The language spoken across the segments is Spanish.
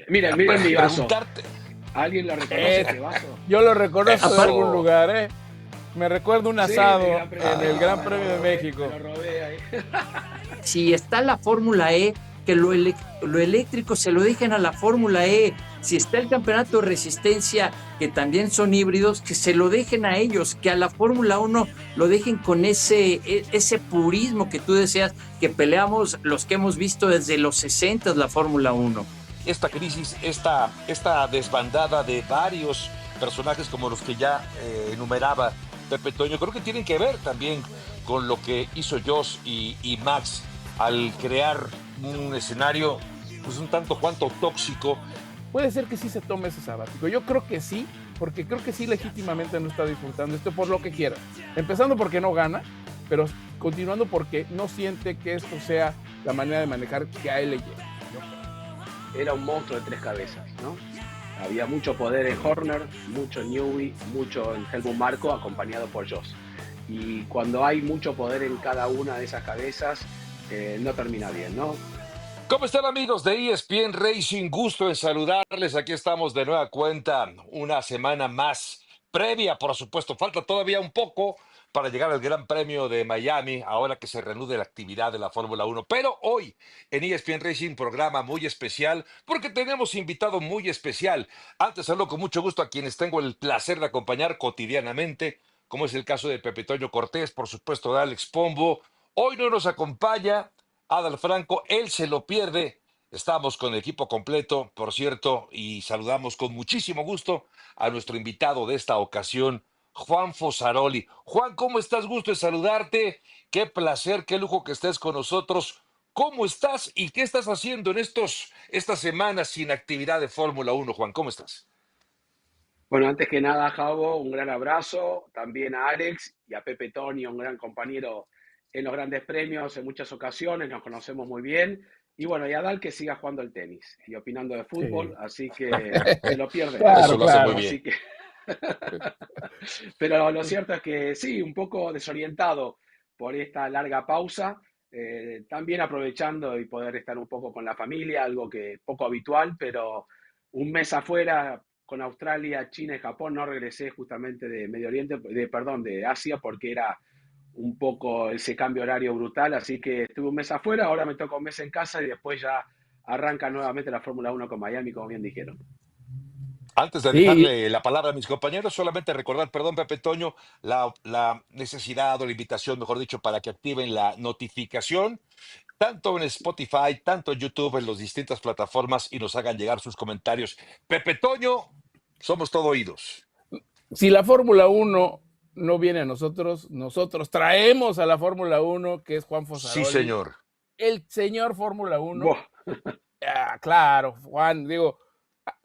Miren mi vaso. Preguntarte. ¿Alguien lo reconoce ese vaso? Yo lo reconozco de Eso. algún lugar, ¿eh? Me recuerda un asado en el Gran Me Premio lo de robé, México. Me lo robé ahí. Si está la Fórmula E, que lo eléctrico se lo dejen a la Fórmula E. Si está el campeonato de resistencia, que también son híbridos, que se lo dejen a ellos, que a la Fórmula 1 lo dejen con ese purismo que tú deseas, que peleamos los que hemos visto desde los 60 la Fórmula 1. Esta crisis, esta desbandada de varios personajes como los que ya enumeraba Pepe Toño, creo que tienen que ver también con lo que hizo Jos y Max al crear un escenario pues un tanto cuanto tóxico. Puede ser que sí se tome ese sabático. Yo creo que sí, porque creo que sí legítimamente no está disfrutando esto por lo que quiera. Empezando porque no gana, pero continuando porque no siente que esto sea la manera de manejar que a él le llegue. Era un monstruo de tres cabezas, ¿no? Había mucho poder en Horner, mucho en Newey, mucho en Helmut Marko, acompañado por Jos. Y cuando hay mucho poder en cada una de esas cabezas, no termina bien, ¿no? ¿Cómo están, amigos de ESPN Racing? Gusto en saludarles. Aquí estamos de nueva cuenta, una semana más previa, por supuesto. Falta todavía un poco para llegar al Gran Premio de Miami, ahora que se reanude la actividad de la Fórmula 1. Pero hoy en ESPN Racing, programa muy especial, porque tenemos invitado muy especial. Antes saludo con mucho gusto a quienes tengo el placer de acompañar cotidianamente, como es el caso de Pepe Toño Cortés, por supuesto de Alex Pombo. Hoy no nos acompaña Adal Franco, él se lo pierde. Estamos con el equipo completo, por cierto, y saludamos con muchísimo gusto a nuestro invitado de esta ocasión, Juan Fosaroli. Juan, ¿cómo estás? Gusto de saludarte. Qué placer, qué lujo que estés con nosotros. ¿Cómo estás y qué estás haciendo en estas semanas sin actividad de Fórmula 1, Juan? ¿Cómo estás? Bueno, antes que nada, Javo, un gran abrazo. También a Alex y a Pepe Toni, un gran compañero en los grandes premios en muchas ocasiones, nos conocemos muy bien. Y bueno, y a Dal que siga jugando el tenis y opinando de fútbol, Sí. así que se lo pierde. Eso Claro, lo hace muy claro. bien. Así que... Pero lo cierto es que sí, un poco desorientado por esta larga pausa, también aprovechando y poder estar un poco con la familia, algo que poco habitual, pero un mes afuera con Australia, China y Japón, no regresé justamente de Medio Oriente, de Asia, porque era un poco ese cambio horario brutal, así que estuve un mes afuera, ahora me toca un mes en casa y después ya arranca nuevamente la Fórmula 1 con Miami, como bien dijeron. Antes de Sí, dejarle la palabra a mis compañeros, solamente recordar, perdón, Pepe Toño, la necesidad o la invitación, mejor dicho, para que activen la notificación, tanto en Spotify, tanto en YouTube, en las distintas plataformas y nos hagan llegar sus comentarios. Pepe Toño, somos todo oídos. si la Fórmula 1 no viene a nosotros, nosotros traemos a la Fórmula 1, que es Juan Sí, Fosaroli, señor. el señor Fórmula 1. Buah. Claro, Juan, digo,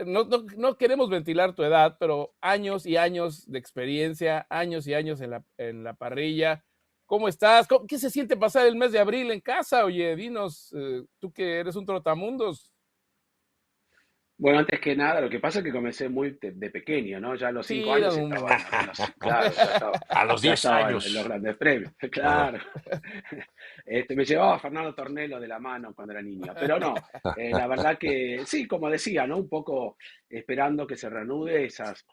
no queremos ventilar tu edad, pero años y años de experiencia, años y años en la parrilla. ¿Cómo estás? ¿Qué se siente pasar el mes de abril en casa? Oye, dinos, tú que eres un trotamundos. Bueno, antes que nada, lo que pasa es que comencé muy de pequeño, ¿no? Ya a los cinco Sí, eras años un... estaba claro, A los ya 10 estaba en los años. grandes premios, Ajá. claro. Me llevaba Fernando Tornelo de la mano cuando era niño, pero no, la verdad que sí, como decía, ¿no? Un poco esperando que se reanude esas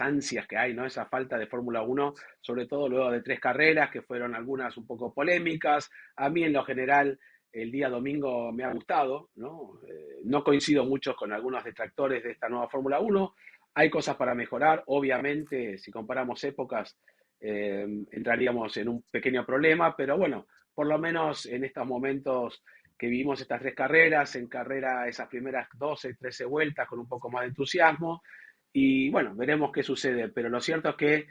ansias que hay, ¿no? Esa falta de Fórmula 1, sobre todo luego de tres carreras que fueron algunas un poco polémicas. A mí en lo general el día domingo me ha gustado, ¿no? No coincido mucho con algunos detractores de esta nueva Fórmula 1. Hay cosas para mejorar, obviamente, si comparamos épocas, entraríamos en un pequeño problema, pero bueno, por lo menos en estos momentos que vivimos estas tres carreras, en carrera esas primeras 12, 13 vueltas con un poco más de entusiasmo, y bueno, veremos qué sucede, pero lo cierto es que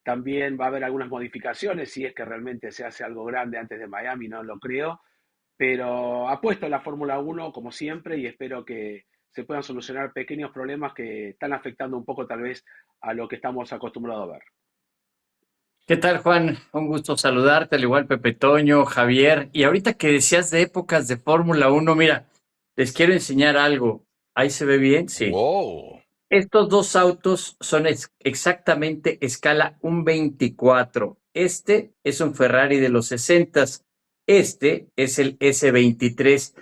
también va a haber algunas modificaciones, si es que realmente se hace algo grande antes de Miami, no lo creo, pero apuesto en la Fórmula 1 como siempre y espero que se puedan solucionar pequeños problemas que están afectando un poco tal vez a lo que estamos acostumbrados a ver. ¿Qué tal, Juan? Un gusto saludarte, al igual Pepe Toño, Javier. Y ahorita que decías de épocas de Fórmula 1, mira, les quiero enseñar algo. ¿Ahí se ve bien? Sí. Wow. Estos dos autos son exactamente escala 1/24. Este es un Ferrari de los 60. Este es el S23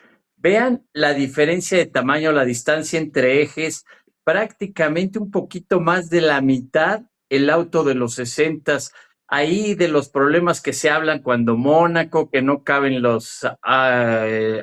Vean la diferencia de tamaño, la distancia entre ejes, prácticamente un poquito más de la mitad el auto de los 60. Ahí de los problemas que se hablan cuando Mónaco, que no caben los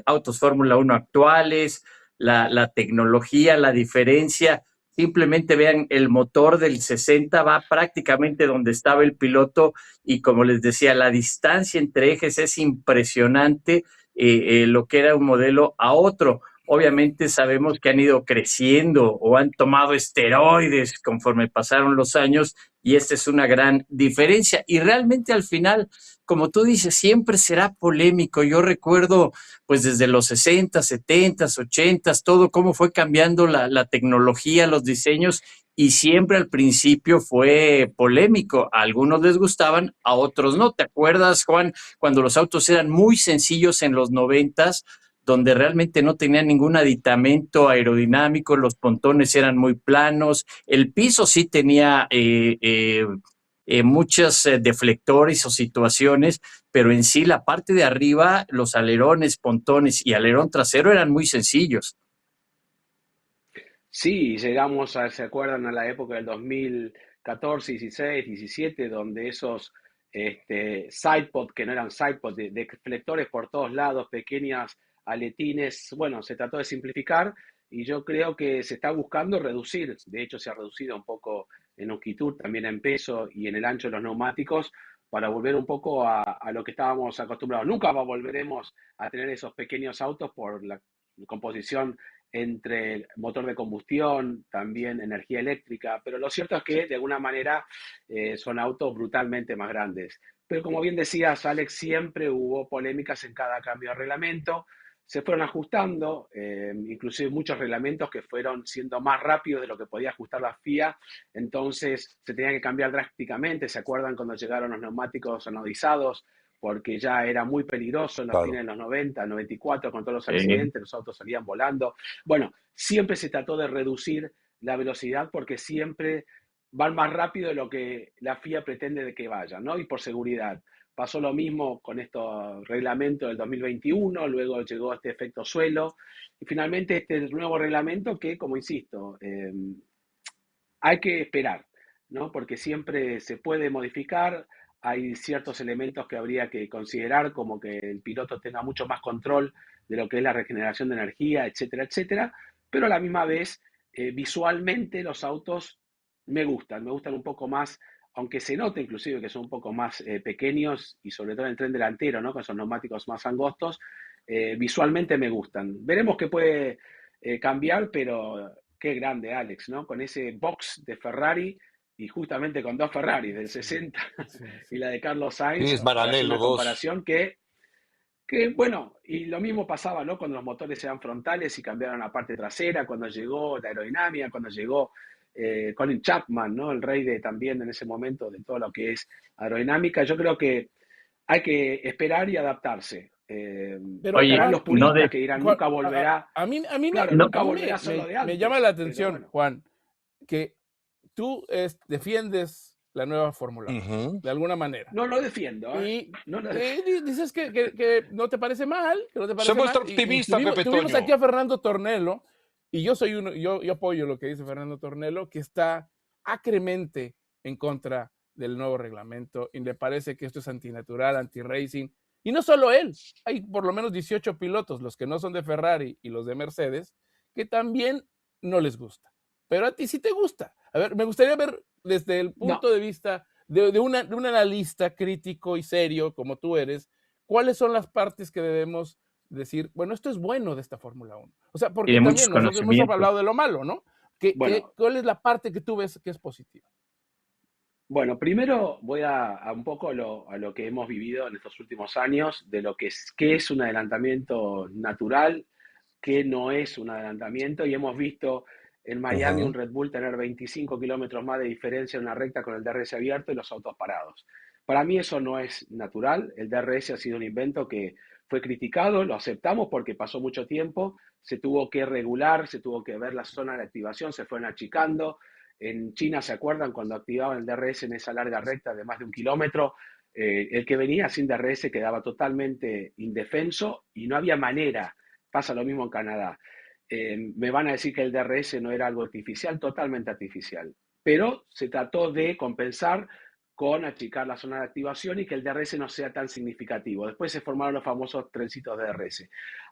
autos Fórmula 1 actuales, la tecnología, la diferencia. Simplemente vean, el motor del 60 va prácticamente donde estaba el piloto y como les decía, la distancia entre ejes es impresionante, lo que era un modelo a otro. Obviamente sabemos que han ido creciendo o han tomado esteroides conforme pasaron los años y esta es una gran diferencia. Y realmente al final, como tú dices, siempre será polémico. Yo recuerdo pues desde los 60, 70, 80, todo cómo fue cambiando la tecnología, los diseños y siempre al principio fue polémico. A algunos les gustaban, a otros no. ¿Te acuerdas, Juan, cuando los autos eran muy sencillos en los 90s, donde realmente no tenían ningún aditamento aerodinámico, los pontones eran muy planos, el piso sí tenía muchos deflectores o situaciones, pero en sí la parte de arriba, los alerones, pontones y alerón trasero eran muy sencillos. Sí, llegamos ¿se acuerdan? A la época del 2014, 16, 17, donde esos sidepod, que no eran sidepod, de deflectores por todos lados, pequeñas aletines, bueno, se trató de simplificar y yo creo que se está buscando reducir, de hecho se ha reducido un poco en longitud, también en peso y en el ancho de los neumáticos, para volver un poco a lo que estábamos acostumbrados. Nunca volveremos a tener esos pequeños autos por la composición entre el motor de combustión, también energía eléctrica, pero lo cierto es que de alguna manera son autos brutalmente más grandes. Pero como bien decías, Alex, siempre hubo polémicas en cada cambio de reglamento, se fueron ajustando, inclusive muchos reglamentos que fueron siendo más rápidos de lo que podía ajustar la FIA, entonces se tenían que cambiar drásticamente. ¿Se acuerdan cuando llegaron los neumáticos anodizados? Porque ya era muy peligroso en los fines Claro. de los 90, 94, con todos los accidentes, los autos salían volando. Bueno, siempre se trató de reducir la velocidad porque siempre van más rápido de lo que la FIA pretende de que vayan, ¿no? Y por seguridad. Pasó lo mismo con estos reglamentos del 2021, luego llegó este efecto suelo, y finalmente este nuevo reglamento que, como insisto, hay que esperar, ¿no? Porque siempre se puede modificar, hay ciertos elementos que habría que considerar, como que el piloto tenga mucho más control de lo que es la regeneración de energía, etcétera, etcétera, pero a la misma vez, visualmente los autos me gustan un poco más, aunque se note inclusive que son un poco más pequeños y sobre todo en el tren delantero, ¿no? Con esos neumáticos más angostos, visualmente me gustan. Veremos qué puede cambiar, pero qué grande Alex, ¿no? Con ese box de Ferrari y justamente con dos Ferraris del Sí, 60 sí, y sí. la de Carlos Sí, Sainz, es para hacer Maranello una 2. comparación bueno, y lo mismo pasaba, ¿no? Cuando los motores eran frontales y cambiaron la parte trasera, cuando llegó la aerodinámica, cuando llegó Colin Chapman, ¿no? El rey de también en ese momento de todo lo que es aerodinámica. Yo creo que hay que esperar y adaptarse. Pero Oye, Estarán Juan, los no puristas de, que dirán, Juan, nunca volverá, claro, no, nunca volverá a ser lo de me llama la antes, pero atención, bueno, Juan, que tú defiendes la nueva Fórmula 1, Ujú. de alguna manera. no lo defiendo, ¿eh? Y No lo defiendo. dices que no te parece mal, que no te Se parece mal. muestra Y optimista, Pepe tuvimos aquí Toño. a Fernando Tornelo, y yo apoyo lo que dice Fernando Tornelo, que está acremente en contra del nuevo reglamento y le parece que esto es antinatural, anti-racing. Y no solo él, hay por lo menos 18 pilotos, los que no son de Ferrari y los de Mercedes, que también no les gusta. Pero a ti sí te gusta. A ver, me gustaría ver desde el No, punto de vista de un analista crítico y serio como tú eres, ¿cuáles son las partes que debemos decir, bueno, esto es bueno de esta Fórmula 1? O sea, y porque de muchos también nosotros hemos conocimientos. hablado de lo malo, ¿no? bueno, ¿Cuál es la parte que tú ves que es positiva? bueno, primero voy a un poco a lo que hemos vivido en estos últimos años, de lo que qué es un adelantamiento natural, qué no es un adelantamiento, y hemos visto en Miami un Ujú. Red Bull tener 25 kilómetros más de diferencia en una recta con el DRS abierto y los autos parados. Para mí eso no es natural, el DRS ha sido un invento que fue criticado, lo aceptamos porque pasó mucho tiempo, se tuvo que regular, se tuvo que ver la zona de activación, se fueron achicando. En China, ¿se acuerdan cuando activaban el DRS en esa larga recta de más de un kilómetro? El que venía sin DRS quedaba totalmente indefenso y no había manera pasa lo mismo en Canadá. Me van a decir que el DRS no era algo artificial, totalmente artificial, pero se trató de compensar con achicar la zona de activación y que el DRS no sea tan significativo. Después se formaron los famosos trencitos de DRS.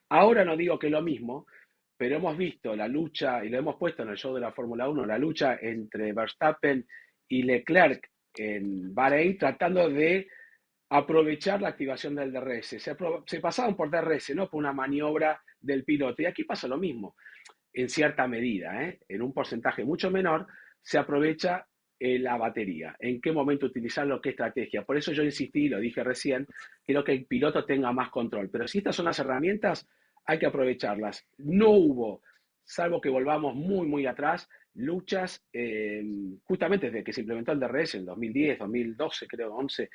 Ahora no digo que es lo mismo, pero hemos visto la lucha, y lo hemos puesto en el show de la Fórmula 1, la lucha entre Verstappen y Leclerc en Bahrein, tratando de aprovechar la activación del DRS. Se pasaban por DRS, no por una maniobra del piloto. Y aquí pasa lo mismo, en cierta medida, en un porcentaje mucho menor, se aprovecha la batería. ¿En qué momento utilizarlo? ¿Qué estrategia? Por eso yo insistí, lo dije recién, quiero que el piloto tenga más control. Pero si estas son las herramientas, hay que aprovecharlas. No hubo, salvo que volvamos muy, muy atrás, luchas, justamente desde que se implementó el DRS en 2010, 2012, creo, 11,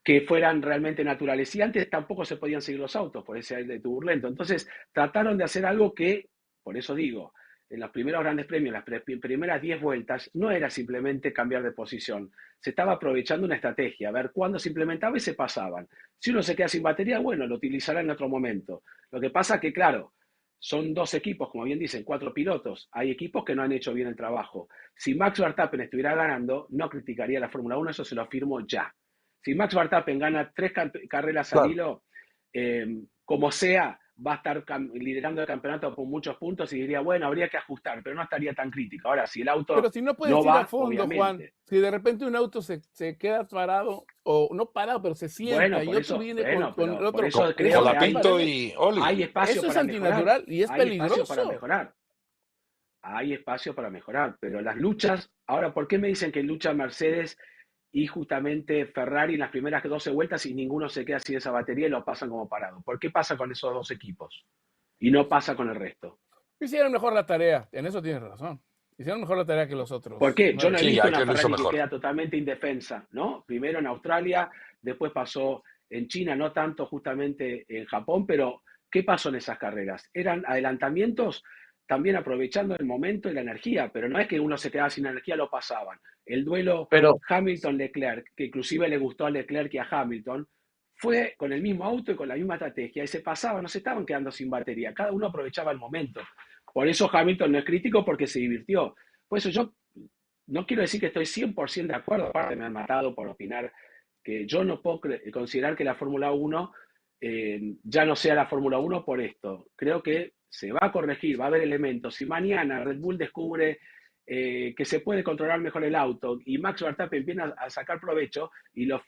que fueran realmente naturales. Y antes tampoco se podían seguir los autos por ese aire turbulento. Entonces trataron de hacer algo que, por eso digo, en los primeros grandes premios, las primeras 10 vueltas, no era simplemente cambiar de posición. Se estaba aprovechando una estrategia, a ver cuándo se implementaba y se pasaban. Si uno se queda sin batería, bueno, lo utilizará en otro momento. Lo que pasa que, claro, son dos equipos, como bien dicen, 4 pilotos. Hay equipos que no han hecho bien el trabajo. Si Max Verstappen estuviera ganando, no criticaría la Fórmula 1, eso se lo afirmo ya. Si Max Verstappen gana 3 carreras al hilo, como sea, va a estar liderando el campeonato por muchos puntos y diría, bueno, habría que ajustar, pero no estaría tan crítico. Ahora, si el auto Pero si no puedes no ir a va, fondo, obviamente. Juan, si de repente un auto se queda parado, o no parado, pero se sienta, Bueno, y por otro eso, viene bueno, con pero otro. por eso creo Eso que hay, Colapinto y Oli. hay espacio eso es para mejorar. antinatural y es Hay espacio para peligroso. mejorar. Hay espacio para mejorar, pero las luchas, ahora, ¿por qué me dicen que lucha Mercedes y justamente Ferrari en las primeras 12 vueltas y ninguno se queda sin esa batería y lo pasan como parado? ¿Por qué pasa con esos dos equipos y no pasa con el resto? Hicieron mejor la tarea, en eso tienes razón. Hicieron mejor la tarea que los otros. ¿Por qué? Yo no he Sí, visto hay una que lo hizo Ferrari que mejor. queda totalmente indefensa, ¿no? Primero en Australia, después pasó en China, no tanto justamente en Japón, pero ¿qué pasó en esas carreras? Eran adelantamientos también aprovechando el momento y la energía, pero no es que uno se quedaba sin energía, lo pasaban. El duelo Pero Hamilton-Leclerc, que inclusive le gustó a Leclerc y a Hamilton, fue con el mismo auto y con la misma estrategia, y se pasaba, no se estaban quedando sin batería, cada uno aprovechaba el momento. Por eso Hamilton no es crítico, porque se divirtió. Por eso yo no quiero decir que estoy 100% de acuerdo, aparte me han matado por opinar que yo no puedo considerar que la Fórmula 1 ya no sea la Fórmula 1 por esto. Creo que se va a corregir, va a haber elementos. Si mañana Red Bull descubre que se puede controlar mejor el auto y Max Verstappen empieza a sacar provecho, y los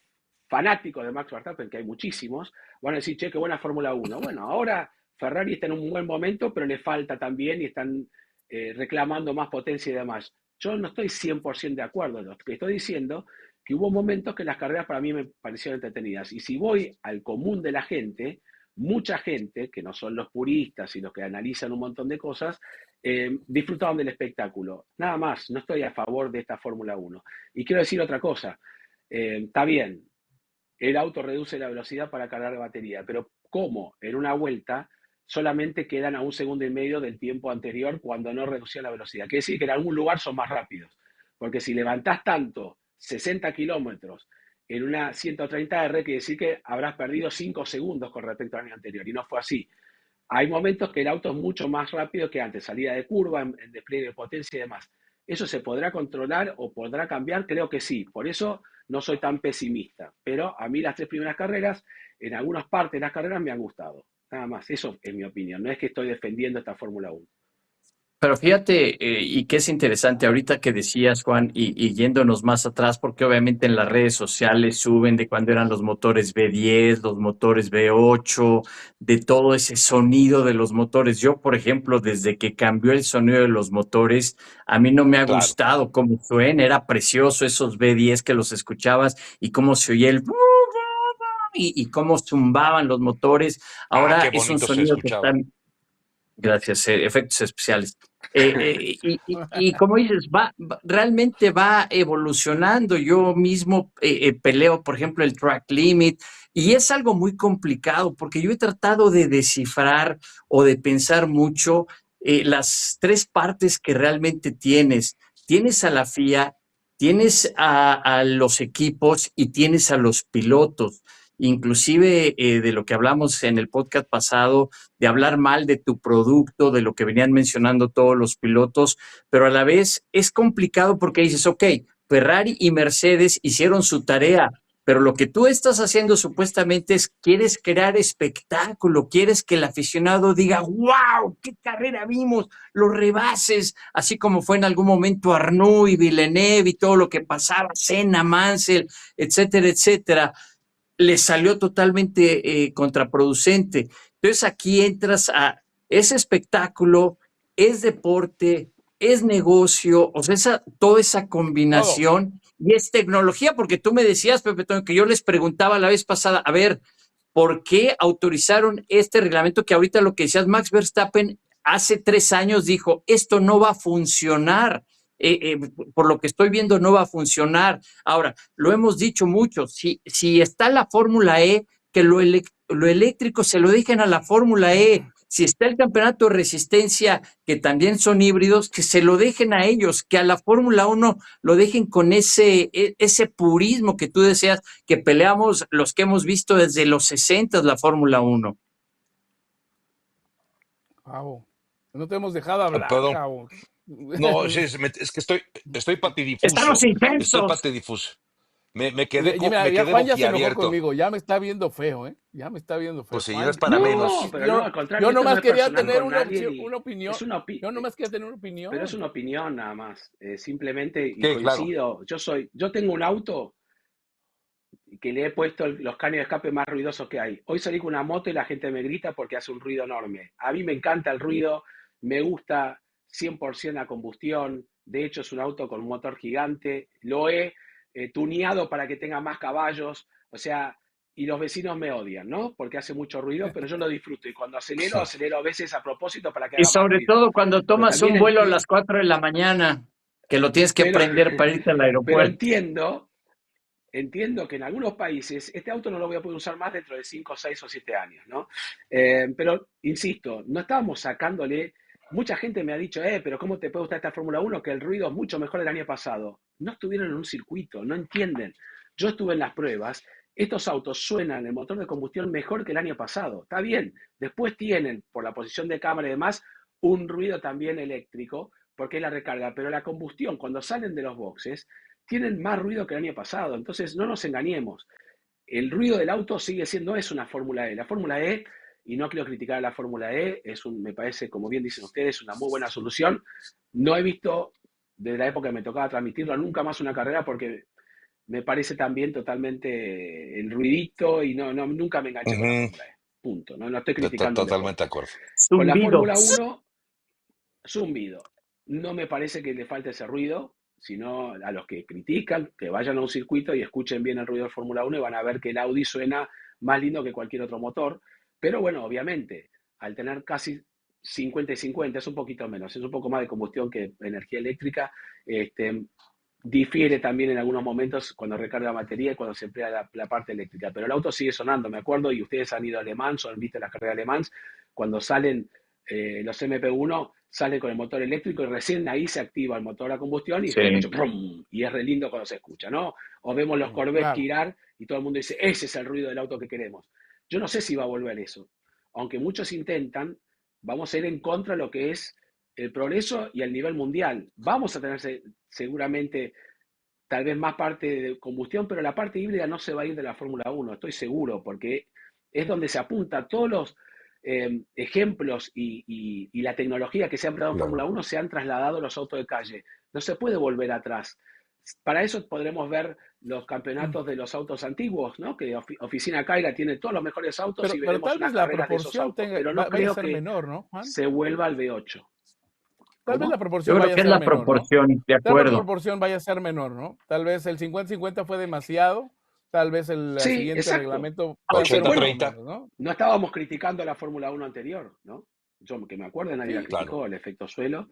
fanáticos de Max Verstappen, que hay muchísimos, van a decir, che, qué buena Fórmula 1. Bueno, ahora Ferrari está en un buen momento, pero le falta también y están reclamando más potencia y demás. Yo no estoy 100% de acuerdo. Lo que estoy diciendo que hubo momentos que las carreras para mí me parecieron entretenidas. Y si voy al común de la gente, mucha gente, que no son los puristas y los que analizan un montón de cosas, disfrutaron del espectáculo. Nada más, no estoy a favor de esta Fórmula 1. Y quiero decir otra cosa. Está bien, el auto reduce la velocidad para cargar la batería, pero ¿cómo? En una vuelta solamente quedan a 1,5 segundos del tiempo anterior cuando no reducían la velocidad. Quiere decir que en algún lugar son más rápidos, porque si levantás tanto, 60 kilómetros, en una 130R, quiere decir que habrás perdido 5 segundos con respecto al año anterior, y no fue así. Hay momentos que el auto es mucho más rápido que antes, salida de curva, en despliegue de potencia y demás. ¿Eso se podrá controlar o podrá cambiar? Creo que sí. Por eso no soy tan pesimista. Pero a mí las 3 primeras carreras, en algunas partes de las carreras me han gustado. Nada más, eso es mi opinión. No es que estoy defendiendo esta Fórmula 1. Pero fíjate, y que es interesante ahorita que decías, Juan, y yéndonos más atrás, porque obviamente en las redes sociales suben de cuando eran los motores V10, los motores V8, de todo ese sonido de los motores. Yo, por ejemplo, desde que cambió el sonido de los motores, a mí no me ha Claro. gustado cómo suena, era precioso esos V10 que los escuchabas y cómo se oía el... Y cómo zumbaban los motores. Ahora Qué es un bonito se sonido que escuchaba. está... Gracias, efectos especiales. Y como dices, realmente va evolucionando. Yo mismo peleo, por ejemplo, el track limit, y es algo muy complicado porque yo he tratado de descifrar o de pensar mucho las 3 partes que realmente tienes. Tienes a la FIA, tienes a los equipos y tienes a los pilotos. inclusive de lo que hablamos en el podcast pasado, de hablar mal de tu producto, de lo que venían mencionando todos los pilotos, pero a la vez es complicado porque dices, ok, Ferrari y Mercedes hicieron su tarea, pero lo que tú estás haciendo supuestamente es, quieres crear espectáculo, quieres que el aficionado diga, wow, qué carrera vimos, los rebases, así como fue en algún momento Arnoux y Villeneuve y todo lo que pasaba, Senna, Mansell, etcétera, etcétera, le salió totalmente contraproducente. Entonces aquí entras a ese espectáculo, es deporte, es negocio, o sea, toda esa Todo. combinación y es tecnología, porque tú me decías, Pepe Toño, que yo les preguntaba la vez pasada, a ver, ¿por qué autorizaron este reglamento que ahorita lo que decías, Max Verstappen hace 3 años dijo, esto no va a funcionar? Por lo que estoy viendo, no va a funcionar. Ahora, lo hemos dicho mucho, si está la Fórmula E, que lo eléctrico se lo dejen a la Fórmula E. Si está el campeonato de resistencia, que también son híbridos, que se lo dejen a ellos, que a la Fórmula 1 lo dejen con ese purismo que tú deseas, que peleamos los que hemos visto desde los 60 la Fórmula 1. Javo, no te hemos dejado hablar, Perdón. Javo. No, sí, es que estoy patidifuso. Están los Estoy intensos. patidifuso. Me quedé Ya Juan ya se enojó boquiabierto. conmigo, ya me está viendo feo, ¿eh? Ya me está viendo feo. Pues sí, Juan. no es para No, menos. pero no, al contrario, Yo esto no nomás es quería personal tener con nadie, ni- una opinión. es una opi- Yo nomás quería tener una opinión. pero es una opinión nada más. Simplemente, y Sí, claro. coincido, yo tengo un auto que le he puesto los caños de escape más ruidosos que hay. Hoy salí con una moto y la gente me grita porque hace un ruido enorme. A mí me encanta el ruido, me gusta 100% la combustión. De hecho, es un auto con un motor gigante. Lo he tuneado para que tenga más caballos. O sea, y los vecinos me odian, ¿no? Porque hace mucho ruido, pero yo lo disfruto. Y cuando acelero a veces a propósito para que Y haga más sobre ruido. todo cuando Pero tomas también un vuelo a entiendo, las 4 de la mañana, que lo tienes que pero, prender para irte al pero aeropuerto. entiendo que en algunos países este auto no lo voy a poder usar más dentro de 5, 6 o 7 años, ¿no? Pero, insisto, no estábamos sacándole. Mucha gente me ha dicho, pero ¿cómo te puede gustar esta Fórmula 1? Que el ruido es mucho mejor el año pasado. No estuvieron en un circuito, no entienden. Yo estuve en las pruebas. Estos autos suenan el motor de combustión mejor que el año pasado. Está bien. Después tienen, por la posición de cámara y demás, un ruido también eléctrico, porque es la recarga. Pero la combustión, cuando salen de los boxes, tienen más ruido que el año pasado. Entonces, no nos engañemos. El ruido del auto sigue siendo una Fórmula E. La Fórmula E, y no quiero criticar a la Fórmula E, me parece, como bien dicen ustedes, una muy buena solución. No he visto, desde la época que me tocaba transmitirlo, nunca más una carrera porque me parece también totalmente el ruidito y nunca me enganché con la Fórmula E. Punto. No estoy criticando el Totalmente de deporte. acuerdo. Con la Zumbido. Fórmula 1, zumbido. No me parece que le falte ese ruido, sino a los que critican, que vayan a un circuito y escuchen bien el ruido de Fórmula 1 y van a ver que el Audi suena más lindo que cualquier otro motor. Pero bueno, obviamente, al tener casi 50 y 50, es un poquito menos, es un poco más de combustión que energía eléctrica. Difiere también en algunos momentos cuando recarga la batería y cuando se emplea la parte eléctrica. Pero el auto sigue sonando, me acuerdo, y ustedes han ido a Le Mans o han visto las carreras de Le Mans, cuando salen los MP1, salen con el motor eléctrico y recién ahí se activa el motor a combustión y, Sí. y es re lindo cuando se escucha, ¿no? O vemos los Corvettes Claro. girar y todo el mundo dice, ese es el ruido del auto que queremos. Yo no sé si va a volver eso. Aunque muchos intentan, vamos a ir en contra de lo que es el progreso y el nivel mundial. Vamos a tener seguramente tal vez más parte de combustión, pero la parte híbrida no se va a ir de la Fórmula 1, estoy seguro, porque es donde se apunta todos los ejemplos y la tecnología que se ha empleado en Claro. Fórmula 1 se han trasladado a los autos de calle. No se puede volver atrás. Para eso podremos ver los campeonatos de los autos antiguos, ¿no? Que Oficina Cayla tiene todos los mejores autos y Pero veremos tal unas vez la carreras de esos proporción autos. Pero no vaya a creo ser que menor, ¿no, Juan? se vuelva al V8. Tal vez ¿Cómo? la Yo proporción creo vaya a que es ser la menor, ¿no? proporción, de Tal vez la acuerdo. proporción vaya a ser menor, ¿no? Tal vez el 50-50 fue demasiado, tal vez el Sí, siguiente exacto. reglamento puede ser un 80-30. poco menos, ¿no? No estábamos criticando a la Fórmula 1 anterior, ¿no? Yo que me acuerdo, nadie la Sí, criticó, claro. el efecto suelo.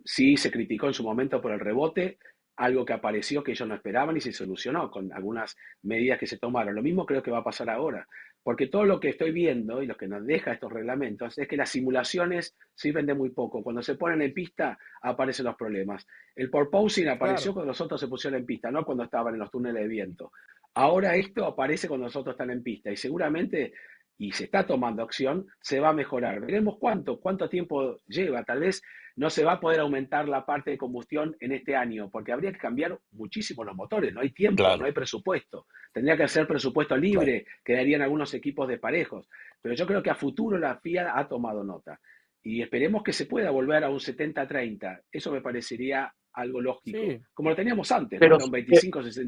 Sí se criticó en su momento por el rebote, algo que apareció que ellos no esperaban y se solucionó con algunas medidas que se tomaron. Lo mismo creo que va a pasar ahora, porque todo lo que estoy viendo y lo que nos deja estos reglamentos es que las simulaciones sirven de muy poco. Cuando se ponen en pista aparecen los problemas. El porpoising apareció claro. cuando los autos se pusieron en pista, no cuando estaban en los túneles de viento. Ahora esto aparece cuando nosotros están en pista y seguramente, y se está tomando acción, se va a mejorar. Veremos cuánto tiempo lleva. Tal vez no se va a poder aumentar la parte de combustión en este año, porque habría que cambiar muchísimo los motores. No hay tiempo, no Claro, hay presupuesto. Tendría que ser presupuesto claro. libre, quedarían algunos equipos desparejos. Pero yo creo que a futuro la FIA ha tomado nota. Y esperemos que se pueda volver a un 70-30. Eso me parecería algo lógico, Sí, como lo teníamos antes, ¿no? Pero, Era un eh,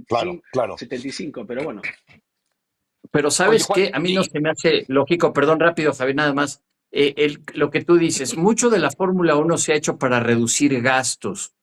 Claro, 25-65, claro. 75, pero bueno, pero Oye, ¿sabes Juan, qué? A mí no y se me hace lógico, perdón, rápido, Javier, nada más. Lo que tú dices, mucho de la Fórmula Uno se ha hecho para reducir gastos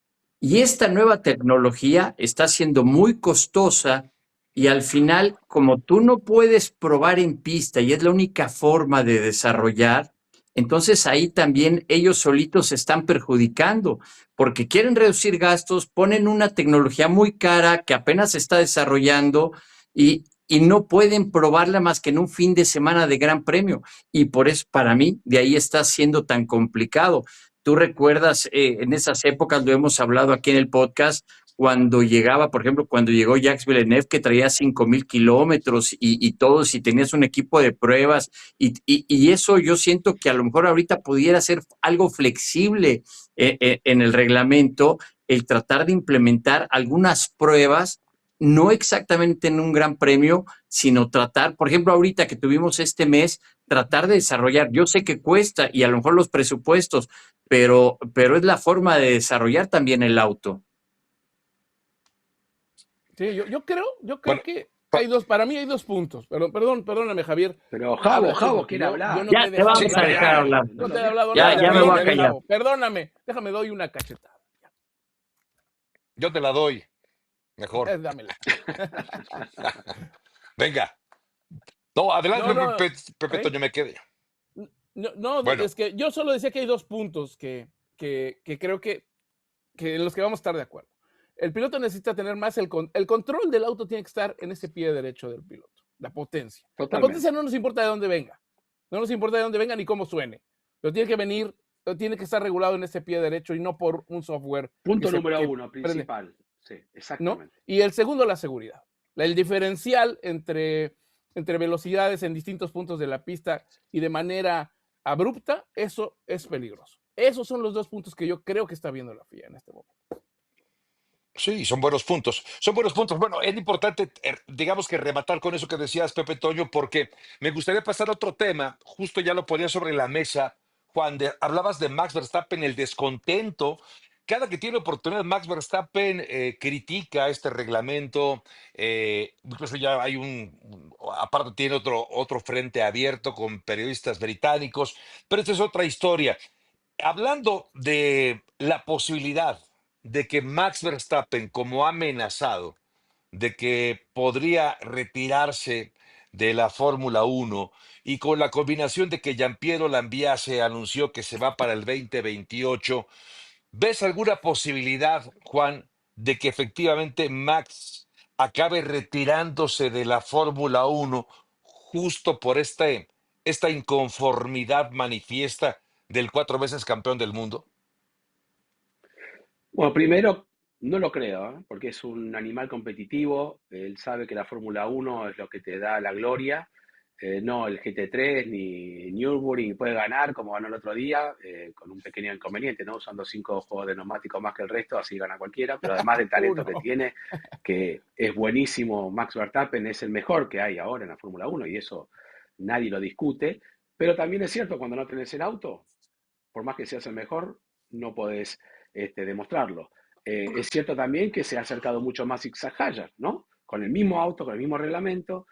y esta nueva tecnología está siendo muy costosa y al final, como tú no puedes probar en pista y es la única forma de desarrollar, entonces ahí también ellos solitos se están perjudicando porque quieren reducir gastos, ponen una tecnología muy cara que apenas se está desarrollando y no pueden probarla más que en un fin de semana de Gran Premio. Y por eso, para mí, de ahí está siendo tan complicado. Tú recuerdas, en esas épocas, lo hemos hablado aquí en el podcast, cuando llegaba, por ejemplo, cuando llegó Jacques Villeneuve, que traía 5,000 kilómetros y todos, y tenías un equipo de pruebas, y eso yo siento que a lo mejor ahorita pudiera ser algo flexible en el reglamento, el tratar de implementar algunas pruebas no exactamente en un gran premio, sino tratar, por ejemplo, ahorita que tuvimos este mes, tratar de desarrollar. Yo sé que cuesta y a lo mejor los presupuestos, pero es la forma de desarrollar también el auto. sí, yo creo bueno, que pa- para mí hay dos puntos. Perdóname, Javier. pero Javo, Habla tú Javo porque quiere yo hablar. no te Ya he te dejado sí, vamos a hablar dejar nada. hablar. No No lo te he de- hablado Ya, nada. ya me voy a Perdóname, callar. Javo. Perdóname. Déjame doy una cachetada. yo te la doy mejor. Dámela. Venga. No, adelante, No, no. Pepe ¿Eh? Toño, me quedé. No, Bueno, es que yo solo decía que hay dos puntos que creo que en los que vamos a estar de acuerdo. El piloto necesita tener más el control del auto, tiene que estar en ese pie derecho del piloto, la potencia. La potencia Totalmente. no nos importa de dónde venga, no nos importa de dónde venga ni cómo suene, pero tiene que venir, tiene que estar regulado en ese pie derecho y no por un software Punto número que uno, prende, principal. Sí, ¿no? exactamente. Y el segundo, la seguridad. El diferencial entre velocidades en distintos puntos de la pista y de manera abrupta, eso es peligroso. Esos son los dos puntos que yo creo que está viendo la FIA en este momento. sí, son buenos puntos. Son buenos puntos. Bueno, es importante, digamos que rematar con eso que decías, Pepe Toño, porque me gustaría pasar a otro tema. Justo ya lo ponía sobre la mesa, Juan, hablabas de Max Verstappen, el descontento. Cada que tiene oportunidad, Max Verstappen critica este reglamento. Incluso ya hay aparte tiene otro frente abierto con periodistas británicos, pero esta es otra historia. Hablando de la posibilidad de que Max Verstappen, como ha amenazado, de que podría retirarse de la Fórmula Uno y con la combinación de que Gianpiero Lambiase anunció que se va para el 2028, ¿ves alguna posibilidad, Juan, de que efectivamente Max acabe retirándose de la Fórmula Uno justo por esta inconformidad manifiesta del 4 veces campeón del mundo? Bueno, primero, no lo creo, ¿eh? Porque es un animal competitivo. Él sabe que la Fórmula Uno es lo que te da la gloria. No el GT3 ni Nürburgring puede ganar como ganó el otro día, con un pequeño inconveniente, ¿no? Usando 5 juegos de neumáticos más que el resto, así gana cualquiera. Pero además del talento que Uno. tiene, que es buenísimo, Max Verstappen es el mejor que hay ahora en la Fórmula Uno y eso nadie lo discute. Pero también es cierto, cuando no tenés el auto, por más que seas el mejor, no podés demostrarlo. Es cierto también que se ha acercado mucho más Zigzag Hayar, ¿no? Con el mismo auto, con el mismo reglamento,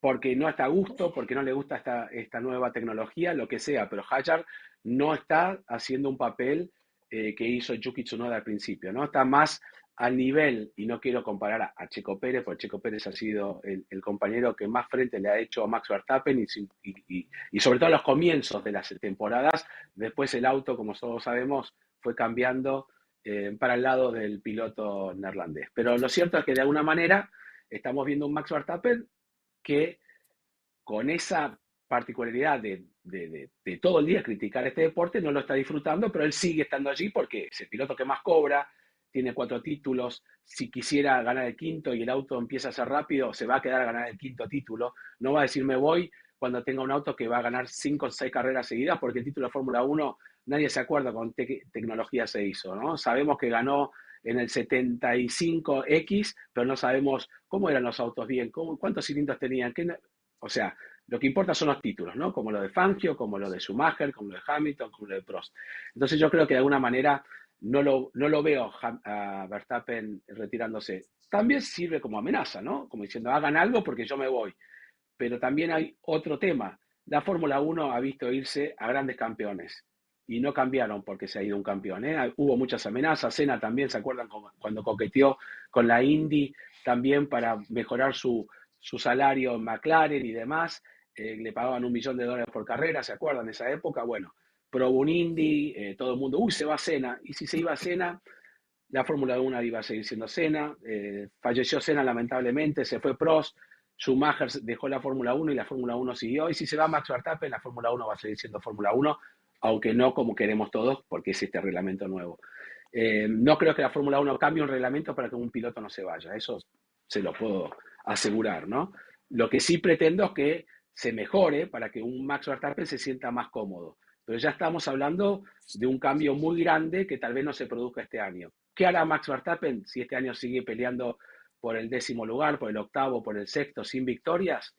porque no está a gusto, porque no le gusta esta nueva tecnología, lo que sea, pero Hayar no está haciendo un papel que hizo Yuki Tsunoda al principio, ¿no? Está más al nivel, y no quiero comparar a Checo Pérez, porque Checo Pérez ha sido el compañero que más frente le ha hecho a Max Verstappen y sobre todo a los comienzos de las temporadas. Después el auto, como todos sabemos, fue cambiando para el lado del piloto neerlandés. Pero lo cierto es que de alguna manera estamos viendo un Max Verstappen que con esa particularidad de todo el día criticar este deporte no lo está disfrutando, pero él sigue estando allí porque es el piloto que más cobra, tiene 4 títulos, si quisiera ganar el quinto y el auto empieza a ser rápido, se va a quedar a ganar el quinto título, no va a decir me voy cuando tenga un auto que va a ganar 5 o 6 carreras seguidas, porque el título de Fórmula 1 nadie se acuerda con qué tecnología se hizo, ¿no? Sabemos que ganó en el 75X, pero no sabemos cómo eran los autos bien, cuántos cilindros tenían, o sea, lo que importa son los títulos, ¿no? Como lo de Fangio, como lo de Schumacher, como lo de Hamilton, como lo de Prost. Entonces yo creo que de alguna manera no lo veo a Verstappen retirándose. También sirve como amenaza, ¿no? Como diciendo, hagan algo porque yo me voy. Pero también hay otro tema. La Fórmula 1 ha visto irse a grandes campeones y no cambiaron porque se ha ido un campeón, ¿eh? Hubo muchas amenazas. Senna también, ¿se acuerdan cuando coqueteó con la Indy también para mejorar su salario en McLaren y demás? Le pagaban $1 millón por carrera, ¿se acuerdan de esa época? Bueno, probó un Indy, todo el mundo, se va Senna. Y si se iba Senna, la Fórmula 1 iba a seguir siendo Senna. Falleció Senna lamentablemente, se fue Prost. Schumacher dejó la Fórmula 1 y la Fórmula 1 siguió. Y si se va Max Verstappen, la Fórmula 1 va a seguir siendo Fórmula 1, aunque no como queremos todos, porque es este reglamento nuevo. No creo que la Fórmula 1 cambie un reglamento para que un piloto no se vaya. Eso se lo puedo asegurar, ¿no? Lo que sí pretendo es que se mejore para que un Max Verstappen se sienta más cómodo. Pero ya estamos hablando de un cambio muy grande que tal vez no se produzca este año. ¿Qué hará Max Verstappen si este año sigue peleando por el 10º lugar, por el 8º, por el 6º, sin victorias?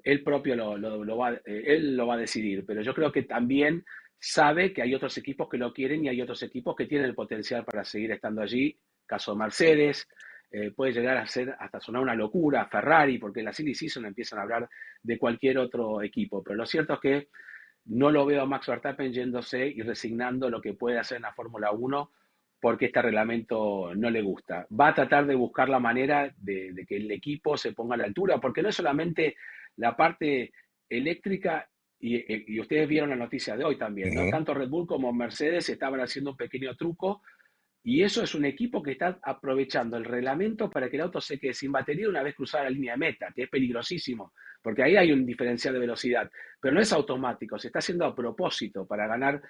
Él propio él lo va a decidir, pero yo creo que también sabe que hay otros equipos que lo quieren y hay otros equipos que tienen el potencial para seguir estando allí. Caso de Mercedes, puede llegar a ser hasta sonar una locura, Ferrari, porque en la silly season empiezan a hablar de cualquier otro equipo, pero lo cierto es que no lo veo a Max Verstappen yéndose y resignando lo que puede hacer en la Fórmula 1 porque este reglamento no le gusta. Va a tratar de buscar la manera de que el equipo se ponga a la altura, porque no es solamente la parte eléctrica, y ustedes vieron la noticia de hoy también, ¿no? Tanto Red Bull como Mercedes estaban haciendo un pequeño truco, y eso es un equipo que está aprovechando el reglamento para que el auto se quede sin batería una vez cruzada la línea de meta, que es peligrosísimo, porque ahí hay un diferencial de velocidad, pero no es automático, se está haciendo a propósito para ganar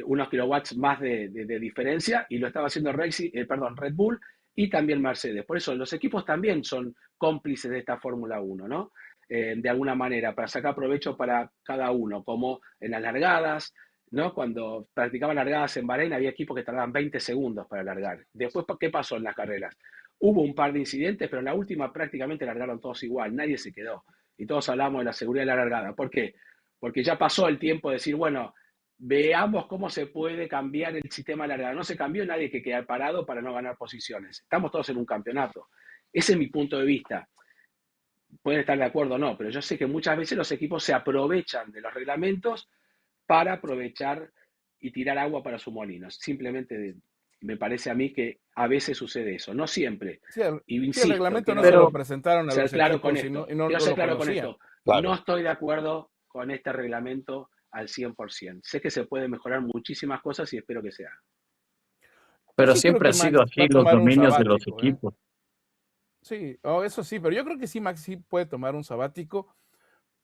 unos kilowatts más de diferencia, y lo estaba haciendo Red Bull y también Mercedes. Por eso los equipos también son cómplices de esta Fórmula 1, ¿no? De alguna manera, para sacar provecho para cada uno, como en las largadas, ¿no? Cuando practicaban largadas en Bahrein había equipos que tardaban 20 segundos para largar. Después, ¿qué pasó en las carreras? Hubo un par de incidentes, pero en la última prácticamente largaron todos igual, nadie se quedó. Y todos hablamos de la seguridad de la largada. ¿Por qué? Porque ya pasó el tiempo de decir, bueno, veamos cómo se puede cambiar el sistema de largada. No se cambió, nadie que quedar parado para no ganar posiciones. Estamos todos en un campeonato. Ese es mi punto de vista. Pueden estar de acuerdo o no, pero yo sé que muchas veces los equipos se aprovechan de los reglamentos para aprovechar y tirar agua para sus molinos. Simplemente me parece a mí que a veces sucede eso, no siempre. Sí, y insisto, el reglamento no se lo presentaron a los claro con equipos esto. y no Quiero lo ser claro con conocían. esto. Claro. No estoy de acuerdo con este reglamento al 100%. Sé que se puede mejorar muchísimas cosas y espero que sea. Pero Sí, siempre ha creo que sido Max va así a los tomar un dominios de los sabático, equipos. Sí, eso sí, pero yo creo que sí, Max sí puede tomar un sabático.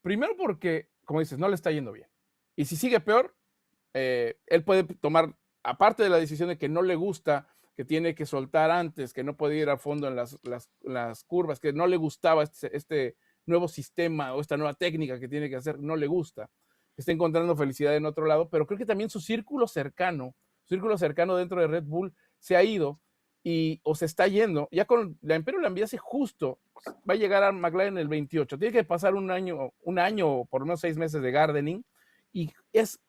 Primero porque, como dices, no le está yendo bien. Y si sigue peor, él puede tomar, aparte de la decisión de que no le gusta, que tiene que soltar antes, que no puede ir a fondo en las curvas, que no le gustaba este nuevo sistema o esta nueva técnica que tiene que hacer, no le gusta, que está encontrando felicidad en otro lado, pero creo que también su círculo cercano dentro de Red Bull se ha ido o se está yendo. Ya con la Imperio la enviase justo, va a llegar a McLaren el 28, tiene que pasar un año o por lo menos 6 meses de gardening, y es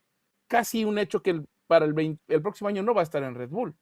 casi un hecho que para el próximo año no va a estar en Red Bull.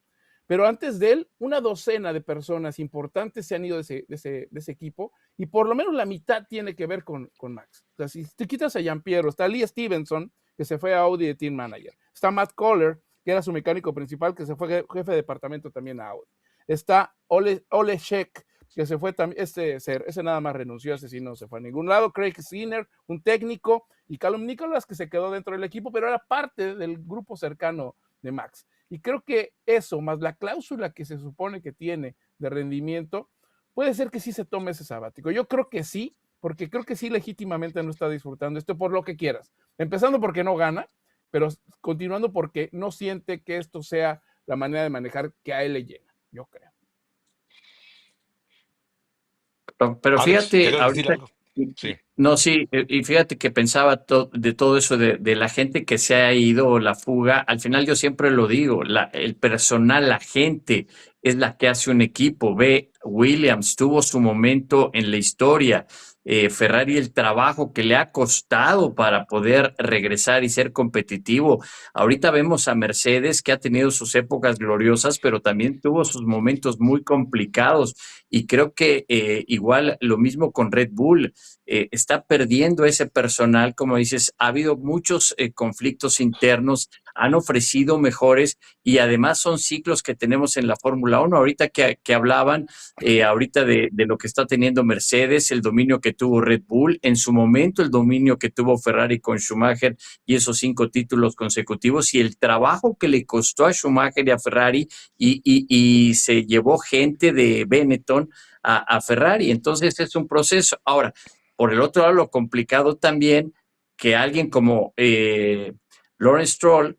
Pero antes de él, una docena de personas importantes se han ido de ese equipo, y por lo menos la mitad tiene que ver con Max. O sea, si te quitas a Gianpiero, está Lee Stevenson, que se fue a Audi de Team Manager. Está Matt Kohler, que era su mecánico principal, que se fue jefe de departamento también a Audi. Está Ole Sheck, que se fue también, ese nada más renunció, ese sí no se fue a ningún lado. Craig Sinner, un técnico, y Callum Nicholas, que se quedó dentro del equipo, pero era parte del grupo cercano de Max. Y creo que eso, más la cláusula que se supone que tiene de rendimiento, puede ser que sí se tome ese sabático. Yo creo que sí, porque creo que sí legítimamente no está disfrutando esto por lo que quieras. Empezando porque no gana, pero continuando porque no siente que esto sea la manera de manejar que a él le llena. yo creo. Pero Alex, fíjate, ¿quieres decir ahorita, algo? Sí. no, sí, y fíjate que pensaba de todo eso de la gente que se ha ido o la fuga. Al final yo siempre lo digo, el personal, la gente es la que hace un equipo. Ve, Williams tuvo su momento en la historia. Ferrari, el trabajo que le ha costado para poder regresar y ser competitivo. Ahorita vemos a Mercedes, que ha tenido sus épocas gloriosas, pero también tuvo sus momentos muy complicados. Y creo que igual lo mismo con Red Bull. Está perdiendo ese personal, como dices, ha habido muchos conflictos internos, han ofrecido mejores y además son ciclos que tenemos en la Fórmula 1. Ahorita que hablaban, ahorita de lo que está teniendo Mercedes, el dominio que tuvo Red Bull, en su momento el dominio que tuvo Ferrari con Schumacher y esos 5 títulos consecutivos y el trabajo que le costó a Schumacher y a Ferrari y se llevó gente de Benetton a Ferrari. Entonces es un proceso. Ahora, por el otro lado, lo complicado también que alguien como Lawrence Stroll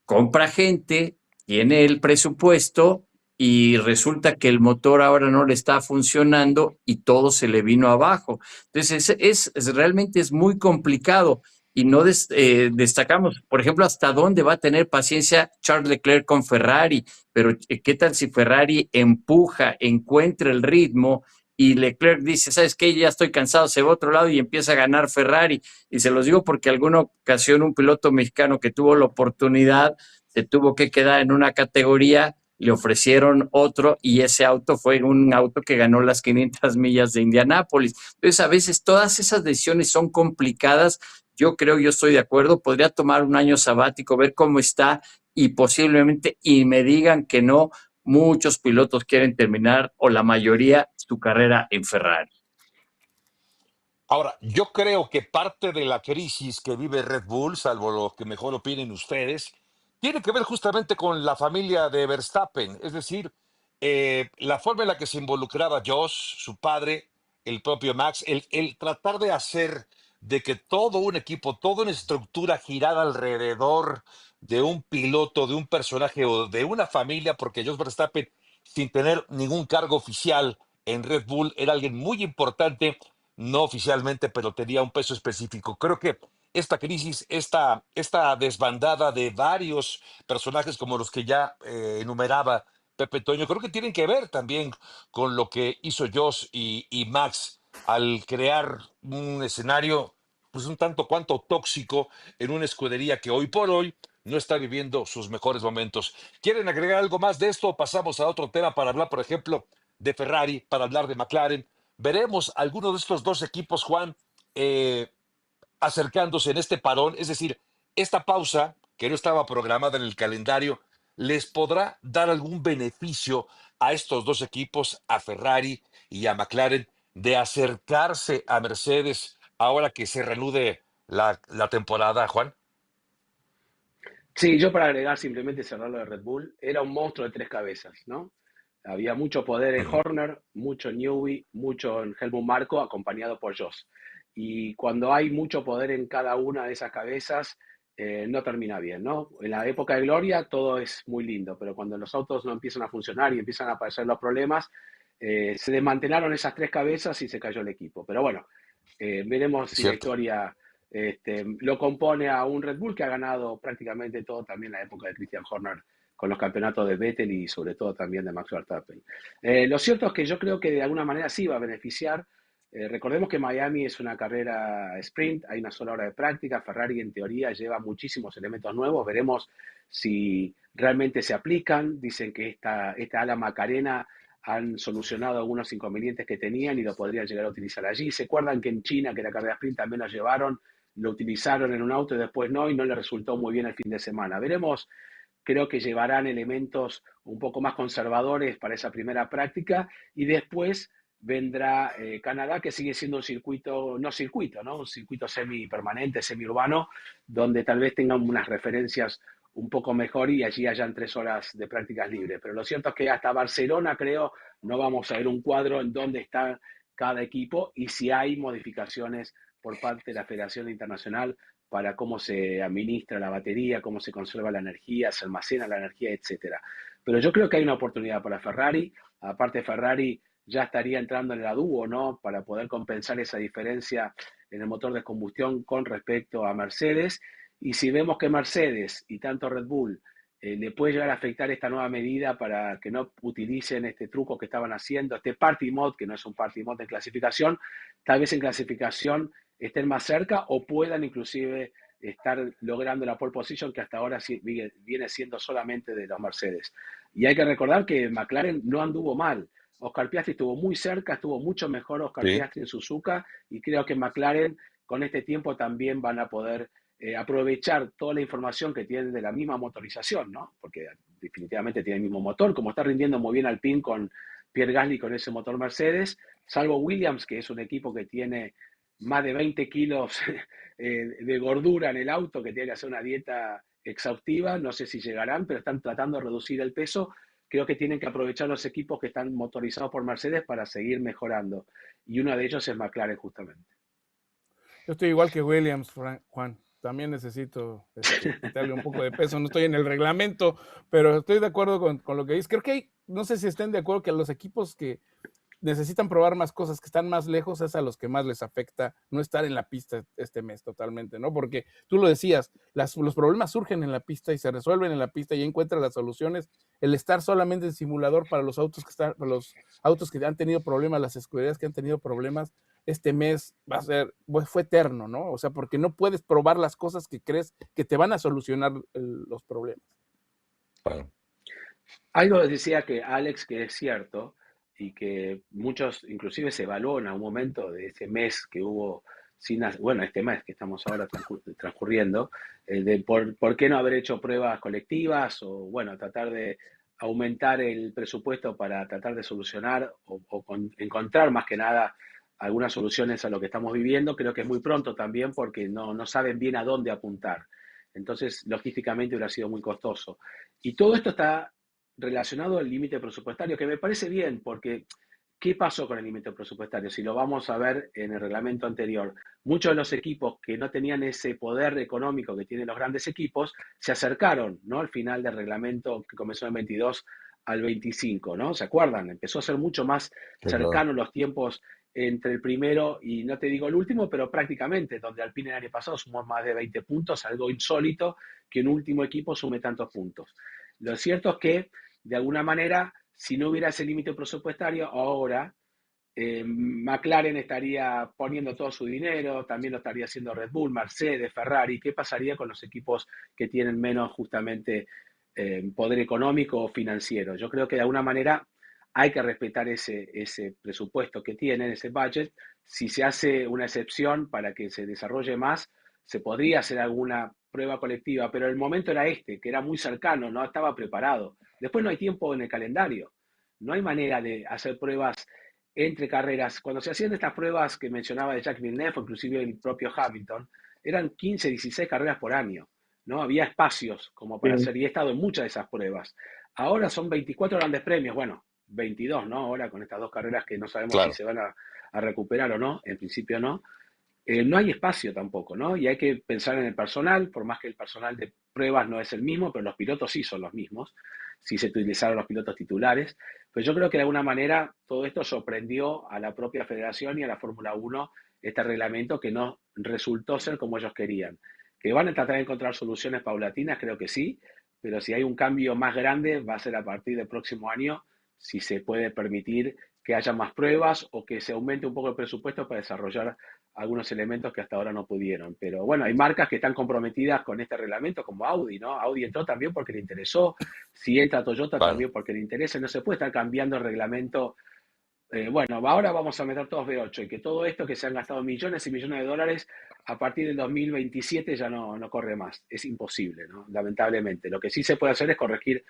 compra gente, tiene el presupuesto y resulta que el motor ahora no le está funcionando y todo se le vino abajo. Entonces, realmente es muy complicado y no destacamos, por ejemplo, hasta dónde va a tener paciencia Charles Leclerc con Ferrari, pero ¿qué tal si Ferrari empuja, encuentra el ritmo y Leclerc dice, ¿sabes qué? Ya estoy cansado, se va a otro lado y empieza a ganar Ferrari? Y se los digo porque alguna ocasión un piloto mexicano que tuvo la oportunidad se tuvo que quedar en una categoría, le ofrecieron otro y ese auto fue un auto que ganó las 500 millas de Indianápolis. Entonces, a veces todas esas decisiones son complicadas. Yo estoy de acuerdo, podría tomar un año sabático, ver cómo está y posiblemente, y me digan que no, muchos pilotos quieren terminar, o la mayoría, su carrera en Ferrari. Ahora, yo creo que parte de la crisis que vive Red Bull, salvo lo que mejor opinen ustedes, tiene que ver justamente con la familia de Verstappen, es decir, la forma en la que se involucraba Josh, su padre, el propio Max, el tratar de hacer de que todo un equipo, toda una estructura girara alrededor de un piloto, de un personaje o de una familia, porque Josh Verstappen, sin tener ningún cargo oficial en Red Bull, era alguien muy importante no oficialmente, pero tenía un peso específico. Creo que esta crisis, esta desbandada de varios personajes como los que ya enumeraba Pepe Toño, creo que tienen que ver también con lo que hizo Josh y Max al crear un escenario pues un tanto cuanto tóxico en una escudería que hoy por hoy no está viviendo sus mejores momentos. ¿Quieren agregar algo más de esto o pasamos a otro tema para hablar, por ejemplo, de Ferrari, para hablar de McLaren? Veremos algunos de estos dos equipos, Juan, eh, acercándose en este parón, es decir, esta pausa que no estaba programada en el calendario, ¿les podrá dar algún beneficio a estos dos equipos, a Ferrari y a McLaren, de acercarse a Mercedes ahora que se reanude la temporada, Juan? Sí, yo para agregar simplemente cerrar lo de Red Bull, era un monstruo de 3 cabezas, ¿no? Había mucho poder en Ujú. Horner, mucho en Newey, mucho en Helmut Marko, acompañado por Joss. Y cuando hay mucho poder en cada una de esas cabezas, no termina bien, ¿no? En la época de Gloria todo es muy lindo, pero cuando los autos no empiezan a funcionar y empiezan a aparecer los problemas, se desmantelaron esas 3 cabezas y se cayó el equipo. Pero bueno, veremos Es si la cierto. historia lo compone a un Red Bull que ha ganado prácticamente todo también en la época de Christian Horner con los campeonatos de Vettel y sobre todo también de Max Verstappen. Lo cierto es que yo creo que de alguna manera sí va a beneficiar. Recordemos que Miami es una carrera sprint, hay una sola hora de práctica, Ferrari en teoría lleva muchísimos elementos nuevos, veremos si realmente se aplican, dicen que esta ala Macarena han solucionado algunos inconvenientes que tenían y lo podrían llegar a utilizar allí. ¿Se acuerdan que en China, que la carrera sprint también lo llevaron, lo utilizaron en un auto y después no, y no le resultó muy bien el fin de semana? Veremos, creo que llevarán elementos un poco más conservadores para esa primera práctica y después vendrá Canadá, que sigue siendo un circuito, no circuito, ¿no? Un circuito semi-permanente, semi-urbano, donde tal vez tengan unas referencias un poco mejor y allí hayan 3 horas de prácticas libres. Pero lo cierto es que hasta Barcelona, creo, no vamos a ver un cuadro en dónde está cada equipo y si hay modificaciones por parte de la Federación Internacional para cómo se administra la batería, cómo se conserva la energía, se almacena la energía, etcétera. Pero yo creo que hay una oportunidad para Ferrari. Aparte, Ferrari ya estaría entrando en la dúo, ¿no? Para poder compensar esa diferencia en el motor de combustión con respecto a Mercedes. Y si vemos que Mercedes y tanto Red Bull le puede llegar a afectar esta nueva medida para que no utilicen este truco que estaban haciendo, este party mode, que no es un party mode de clasificación, tal vez en clasificación estén más cerca o puedan inclusive estar logrando la pole position que hasta ahora viene siendo solamente de los Mercedes. Y hay que recordar que McLaren no anduvo mal. Oscar Piastri estuvo muy cerca, estuvo mucho mejor Oscar Sí. Piastri en Suzuka, y creo que McLaren con este tiempo también van a poder aprovechar toda la información que tienen de la misma motorización, ¿no? Porque definitivamente tiene el mismo motor, como está rindiendo muy bien Alpine con Pierre Gasly con ese motor Mercedes, salvo Williams, que es un equipo que tiene más de 20 kilos de gordura en el auto, que tiene que hacer una dieta exhaustiva, no sé si llegarán, pero están tratando de reducir el peso. Creo que tienen que aprovechar los equipos que están motorizados por Mercedes para seguir mejorando, y uno de ellos es McLaren justamente. Yo estoy igual que Williams, Juan. También necesito quitarle un poco de peso. No estoy en el reglamento, pero estoy de acuerdo con lo que dices. Creo que no sé si estén de acuerdo que los equipos que necesitan probar más cosas, que están más lejos, es a los que más les afecta no estar en la pista este mes totalmente, ¿no? Porque tú lo decías, los problemas surgen en la pista y se resuelven en la pista y encuentran las soluciones. El estar solamente en simulador para los autos que han tenido problemas, las escuderías que han tenido problemas, este mes fue eterno, ¿no? O sea, porque no puedes probar las cosas que crees que te van a solucionar los problemas. Bueno. Algo decía que Alex, que es cierto, y que muchos inclusive se evaluó en algún momento de ese mes que hubo, este mes que estamos ahora transcurriendo, de por qué no haber hecho pruebas colectivas o, bueno, tratar de aumentar el presupuesto para tratar de solucionar encontrar más que nada algunas soluciones a lo que estamos viviendo. Creo que es muy pronto también porque no saben bien a dónde apuntar. Entonces, logísticamente hubiera sido muy costoso. Y todo esto está relacionado al límite presupuestario, que me parece bien, porque ¿qué pasó con el límite presupuestario? Si lo vamos a ver en el reglamento anterior, muchos de los equipos que no tenían ese poder económico que tienen los grandes equipos, se acercaron, ¿no? Al final del reglamento que comenzó en el 22 al 25, ¿no? ¿Se acuerdan? Empezó a ser mucho más cercano los tiempos entre el primero y no te digo el último, pero prácticamente, donde Alpine el año pasado sumó más de 20 puntos, algo insólito que un último equipo sume tantos puntos. Lo cierto es que, de alguna manera, si no hubiera ese límite presupuestario, ahora McLaren estaría poniendo todo su dinero, también lo estaría haciendo Red Bull, Mercedes, Ferrari. ¿Qué pasaría con los equipos que tienen menos justamente poder económico o financiero? Yo creo que de alguna manera hay que respetar ese presupuesto que tienen, ese budget. Si se hace una excepción para que se desarrolle más, se podría hacer alguna prueba colectiva, pero el momento era que era muy cercano, no estaba preparado. Después no hay tiempo en el calendario, no hay manera de hacer pruebas entre carreras. Cuando se hacían estas pruebas que mencionaba de Jacques Villeneuve, o inclusive el propio Hamilton, eran 15, 16 carreras por año, ¿no? Había espacios como para hacer, y he estado en muchas de esas pruebas. Ahora son 24 grandes premios, bueno, 22, ¿no? Ahora con estas dos carreras que no sabemos si se van a recuperar o no, en principio no. No hay espacio tampoco, ¿no? Y hay que pensar en el personal, por más que el personal de pruebas no es el mismo, pero los pilotos sí son los mismos, sí se utilizaron los pilotos titulares. Pues yo creo que de alguna manera todo esto sorprendió a la propia federación y a la Fórmula 1, este reglamento que no resultó ser como ellos querían. ¿Que van a tratar de encontrar soluciones paulatinas? Creo que sí, pero si hay un cambio más grande va a ser a partir del próximo año, si se puede permitir que haya más pruebas o que se aumente un poco el presupuesto para desarrollar algunos elementos que hasta ahora no pudieron. Pero bueno, hay marcas que están comprometidas con este reglamento, como Audi, ¿no? Audi entró también porque le interesó, si entra Toyota también porque le interesa, no se puede estar cambiando el reglamento. Bueno, ahora vamos a meter todos V8 y que todo esto que se han gastado millones y millones de dólares, a partir del 2027 ya no corre más. Es imposible, ¿no? Lamentablemente. Lo que sí se puede hacer es corregir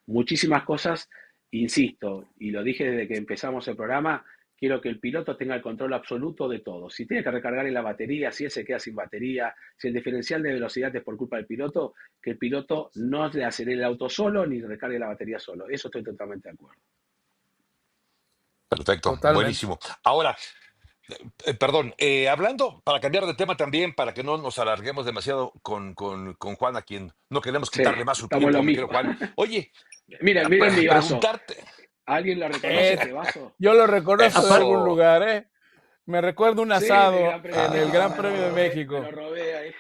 muchísimas cosas. Insisto, y lo dije desde que empezamos el programa, quiero que el piloto tenga el control absoluto de todo. Si tiene que recargar en la batería, si él se queda sin batería, si el diferencial de velocidad es por culpa del piloto, que el piloto no le acelere el auto solo ni recargue la batería solo. Eso estoy totalmente de acuerdo. Perfecto, Totalmente. buenísimo. Ahora, Perdón, hablando, para cambiar de tema también, para que no nos alarguemos demasiado con Juan, a quien no queremos Sí, quitarle más su estamos en lo tiempo, mi querido mismo. Juan. Oye, Miren, miren mi vaso. preguntarte, ¿Alguien lo reconoce Es, ese vaso? yo lo reconozco de algún eso, lugar, ¿eh? Me recuerdo un Sí, del asado Gran en Premio. el No, Gran me lo Premio de robé, me lo México. robé ahí.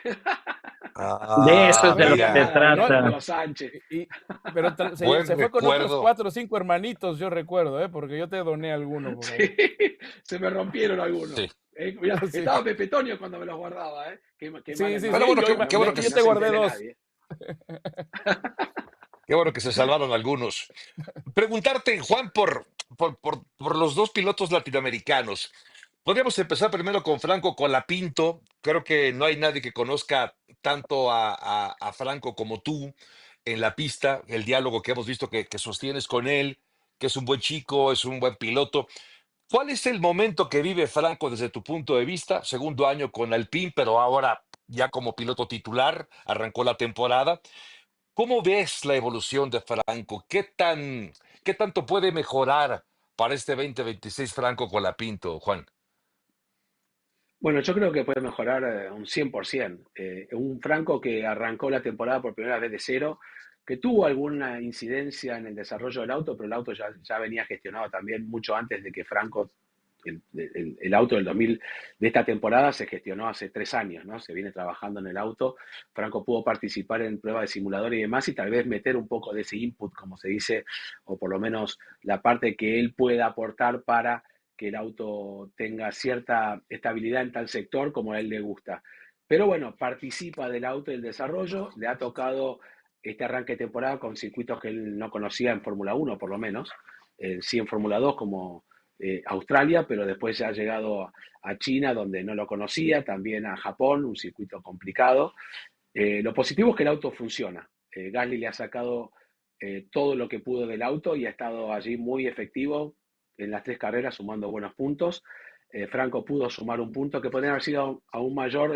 De eso ah, es No de lo que había se mira, nada ahí No, con trata. los Sánchez. pero buen se fue con otros recuerdo. 4 o 5 hermanitos, yo recuerdo, ¿eh? Porque yo te doné alguno por Sí, ahí. se me rompieron algunos. Sí. Mirá, Sí, estaba Pepe Toño cuando me los guardaba, ¿eh? Qué sí, mala sí, Pero sí. imagen. bueno, Yo, qué bueno que, yo No te se guardé entere 2. nadie. qué bueno que se salvaron algunos. Preguntarte, Juan, por los dos pilotos latinoamericanos. Podríamos empezar primero con Franco Colapinto. Creo que no hay nadie que conozca tanto a Franco como tú en la pista, el diálogo que hemos visto que sostienes con él, que es un buen chico, es un buen piloto. ¿Cuál es el momento que vive Franco desde tu punto de vista? Segundo año con Alpine, pero ahora ya como piloto titular, arrancó la temporada. ¿Cómo ves la evolución de Franco? ¿Qué tanto puede mejorar para este 2026 Franco Colapinto, Juan? Bueno, yo creo que puede mejorar un 100%. Un Franco que arrancó la temporada por primera vez de cero, que tuvo alguna incidencia en el desarrollo del auto, pero el auto ya venía gestionado también mucho antes de que Franco, el auto del 2000 de esta temporada se gestionó hace 3 años, ¿no? Se viene trabajando en el auto. Franco pudo participar en pruebas de simulador y demás y tal vez meter un poco de ese input, como se dice, o por lo menos la parte que él pueda aportar para que el auto tenga cierta estabilidad en tal sector como a él le gusta. Pero bueno, participa del auto y del desarrollo, le ha tocado este arranque de temporada con circuitos que él no conocía en Fórmula 1, por lo menos, sí en Fórmula 2 como Australia, pero después ya ha llegado a China, donde no lo conocía, también a Japón, un circuito complicado. Lo positivo es que el auto funciona. Gasly le ha sacado todo lo que pudo del auto y ha estado allí muy efectivo en las 3 carreras, sumando buenos puntos. Franco pudo sumar un punto que podría haber sido aún mayor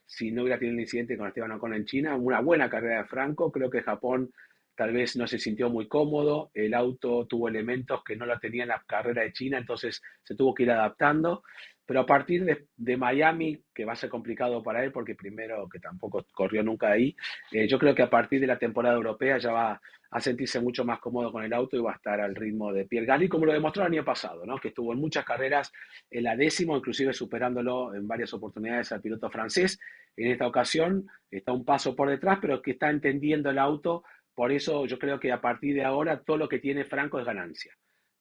si no hubiera tenido el incidente con Esteban Ocon en China. Una buena carrera de Franco. Creo que Japón tal vez no se sintió muy cómodo. El auto tuvo elementos que no lo tenía en la carrera de China, entonces se tuvo que ir adaptando. Pero a partir de Miami, que va a ser complicado para él, porque primero que tampoco corrió nunca ahí, yo creo que a partir de la temporada europea ya va a sentirse mucho más cómodo con el auto y va a estar al ritmo de Pierre Gasly, como lo demostró el año pasado, ¿no? Que estuvo en muchas carreras en la décimo, inclusive superándolo en varias oportunidades al piloto francés. En esta ocasión está un paso por detrás, pero que está entendiendo el auto. Por eso yo creo que a partir de ahora todo lo que tiene Franco es ganancia.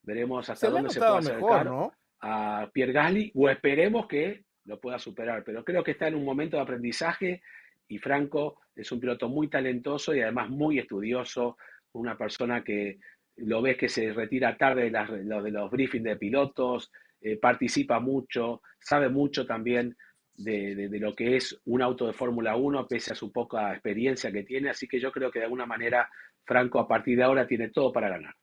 Veremos hasta Se le ha dónde se puede notado mejor, acercar ¿no? a Pierre Gasly o esperemos que lo pueda superar. Pero creo que está en un momento de aprendizaje y Franco es un piloto muy talentoso y además muy estudioso, una persona que lo ves que se retira tarde de los briefings de pilotos, participa mucho, sabe mucho también de lo que es un auto de Fórmula 1, pese a su poca experiencia que tiene. Así que yo creo que de alguna manera Franco a partir de ahora tiene todo para ganar.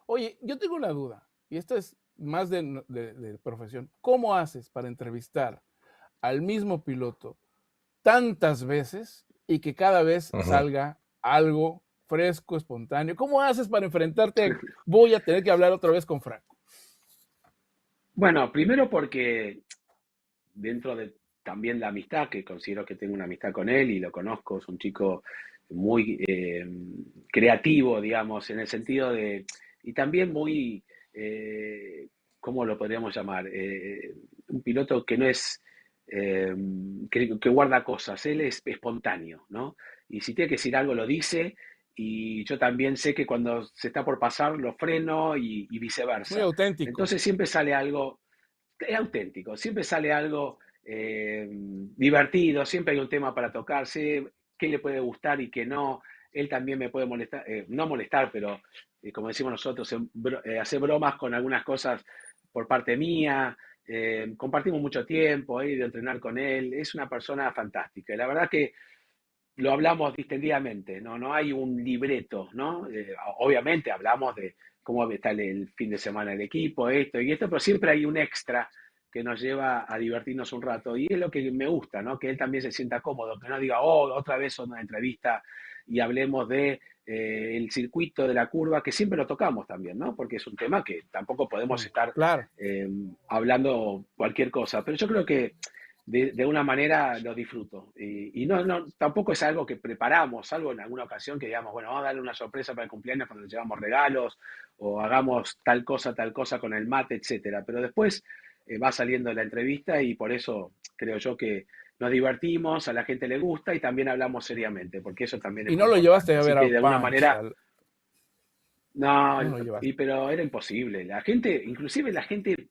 Oye, yo tengo una duda, y esto es más de profesión. ¿Cómo haces para entrevistar al mismo piloto tantas veces y que cada vez Ujú. salga algo fresco, espontáneo? ¿Cómo haces para enfrentarte? Voy a tener que hablar otra vez con Franco. Bueno, primero porque dentro de también la amistad, que considero que tengo una amistad con él y lo conozco, es un chico muy creativo, digamos, en el sentido de, y también muy, ¿cómo lo podríamos llamar? Un piloto que no es, que guarda cosas, él es espontáneo, ¿no? Y si tiene que decir algo, lo dice, y yo también sé que cuando se está por pasar, lo freno y Muy viceversa. auténtico. Entonces siempre sale algo es auténtico, siempre sale algo divertido, siempre hay un tema para tocarse, qué le puede gustar y qué no. Él también me puede molestar, no molestar, pero como decimos nosotros, hacer bromas con algunas cosas por parte mía. Compartimos mucho tiempo, he ido a entrenar con él, es una persona fantástica. Y la verdad que lo hablamos distendidamente, ¿no? No hay un libreto, ¿no? Obviamente hablamos de cómo está el fin de semana del equipo, esto y esto, pero siempre hay un extra que nos lleva a divertirnos un rato. Y es lo que me gusta, ¿no? Que él también se sienta cómodo, que no diga, oh, otra vez una entrevista y hablemos de el circuito de la curva, que siempre lo tocamos también, ¿no? Porque es un tema que tampoco podemos estar Claro. hablando cualquier cosa. Pero yo creo que de una manera lo disfruto. Y no, tampoco es algo que preparamos, salvo en alguna ocasión que digamos, bueno, vamos a darle una sorpresa para el cumpleaños cuando le llevamos regalos, o hagamos tal cosa con el mate, etcétera. Pero después va saliendo la entrevista y por eso creo yo que nos divertimos, a la gente le gusta y también hablamos seriamente, porque eso también es Y muy no lo llevaste importante. a Así ver que a de alguna Punch. manera, no, No lo llevaste. pero era imposible. La gente, inclusive la gente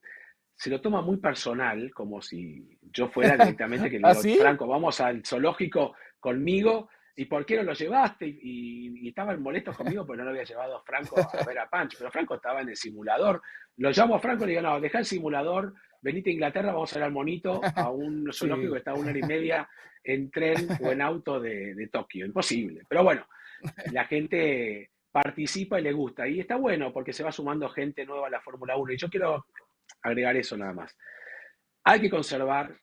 se lo toma muy personal, como si yo fuera directamente que le ¿Ah, digo, sí? Franco, vamos al zoológico conmigo, ¿y por qué no lo llevaste? Y estaban molestos conmigo porque no lo había llevado a Franco a ver a Punch, pero Franco estaba en el simulador. Lo llamo a Franco y le digo, no, deja el simulador, venite a Inglaterra, vamos a ir al Monito, a un zoológico que Sí. está a 1 hora y media en tren o en auto de Tokio. Imposible. Pero bueno, la gente participa y le gusta. Y está bueno porque se va sumando gente nueva a la Fórmula 1. Y yo quiero agregar eso nada más. Hay que conservar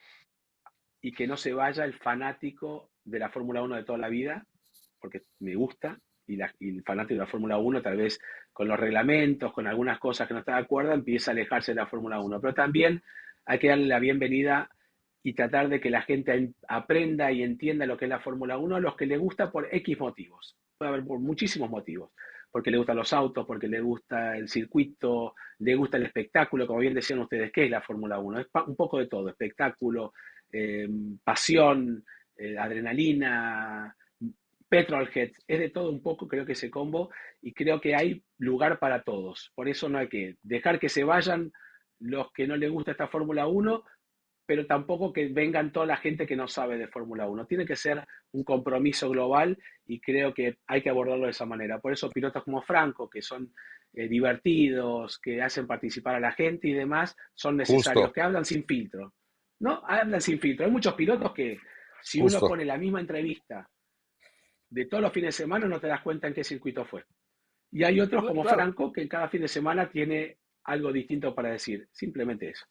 y que no se vaya el fanático de la Fórmula 1 de toda la vida, porque me gusta, y el fanático de la Fórmula 1 tal vez con los reglamentos, con algunas cosas que no está de acuerdo, empieza a alejarse de la Fórmula 1. Pero también hay que darle la bienvenida y tratar de que la gente aprenda y entienda lo que es la Fórmula 1 a los que le gusta por X motivos. Puede haber por muchísimos motivos. Porque le gustan los autos, porque le gusta el circuito, le gusta el espectáculo, como bien decían ustedes, ¿qué es la Fórmula 1? Es un poco de todo, espectáculo, pasión, adrenalina, petrolhead, es de todo un poco, creo que ese combo, y creo que hay lugar para todos. Por eso no hay que dejar que se vayan los que no les gusta esta Fórmula 1, pero tampoco que vengan toda la gente que no sabe de Fórmula 1. Tiene que ser un compromiso global y creo que hay que abordarlo de esa manera. Por eso pilotos como Franco, que son divertidos, que hacen participar a la gente y demás, son necesarios, Justo, que hablan sin filtro. ¿No? Hablan sin filtro. Hay muchos pilotos que si uno justo. pone la misma entrevista de todos los fines de semana no te das cuenta en qué circuito fue. Y hay otros como Claro, Franco que cada fin de semana tiene algo distinto para decir. Simplemente eso.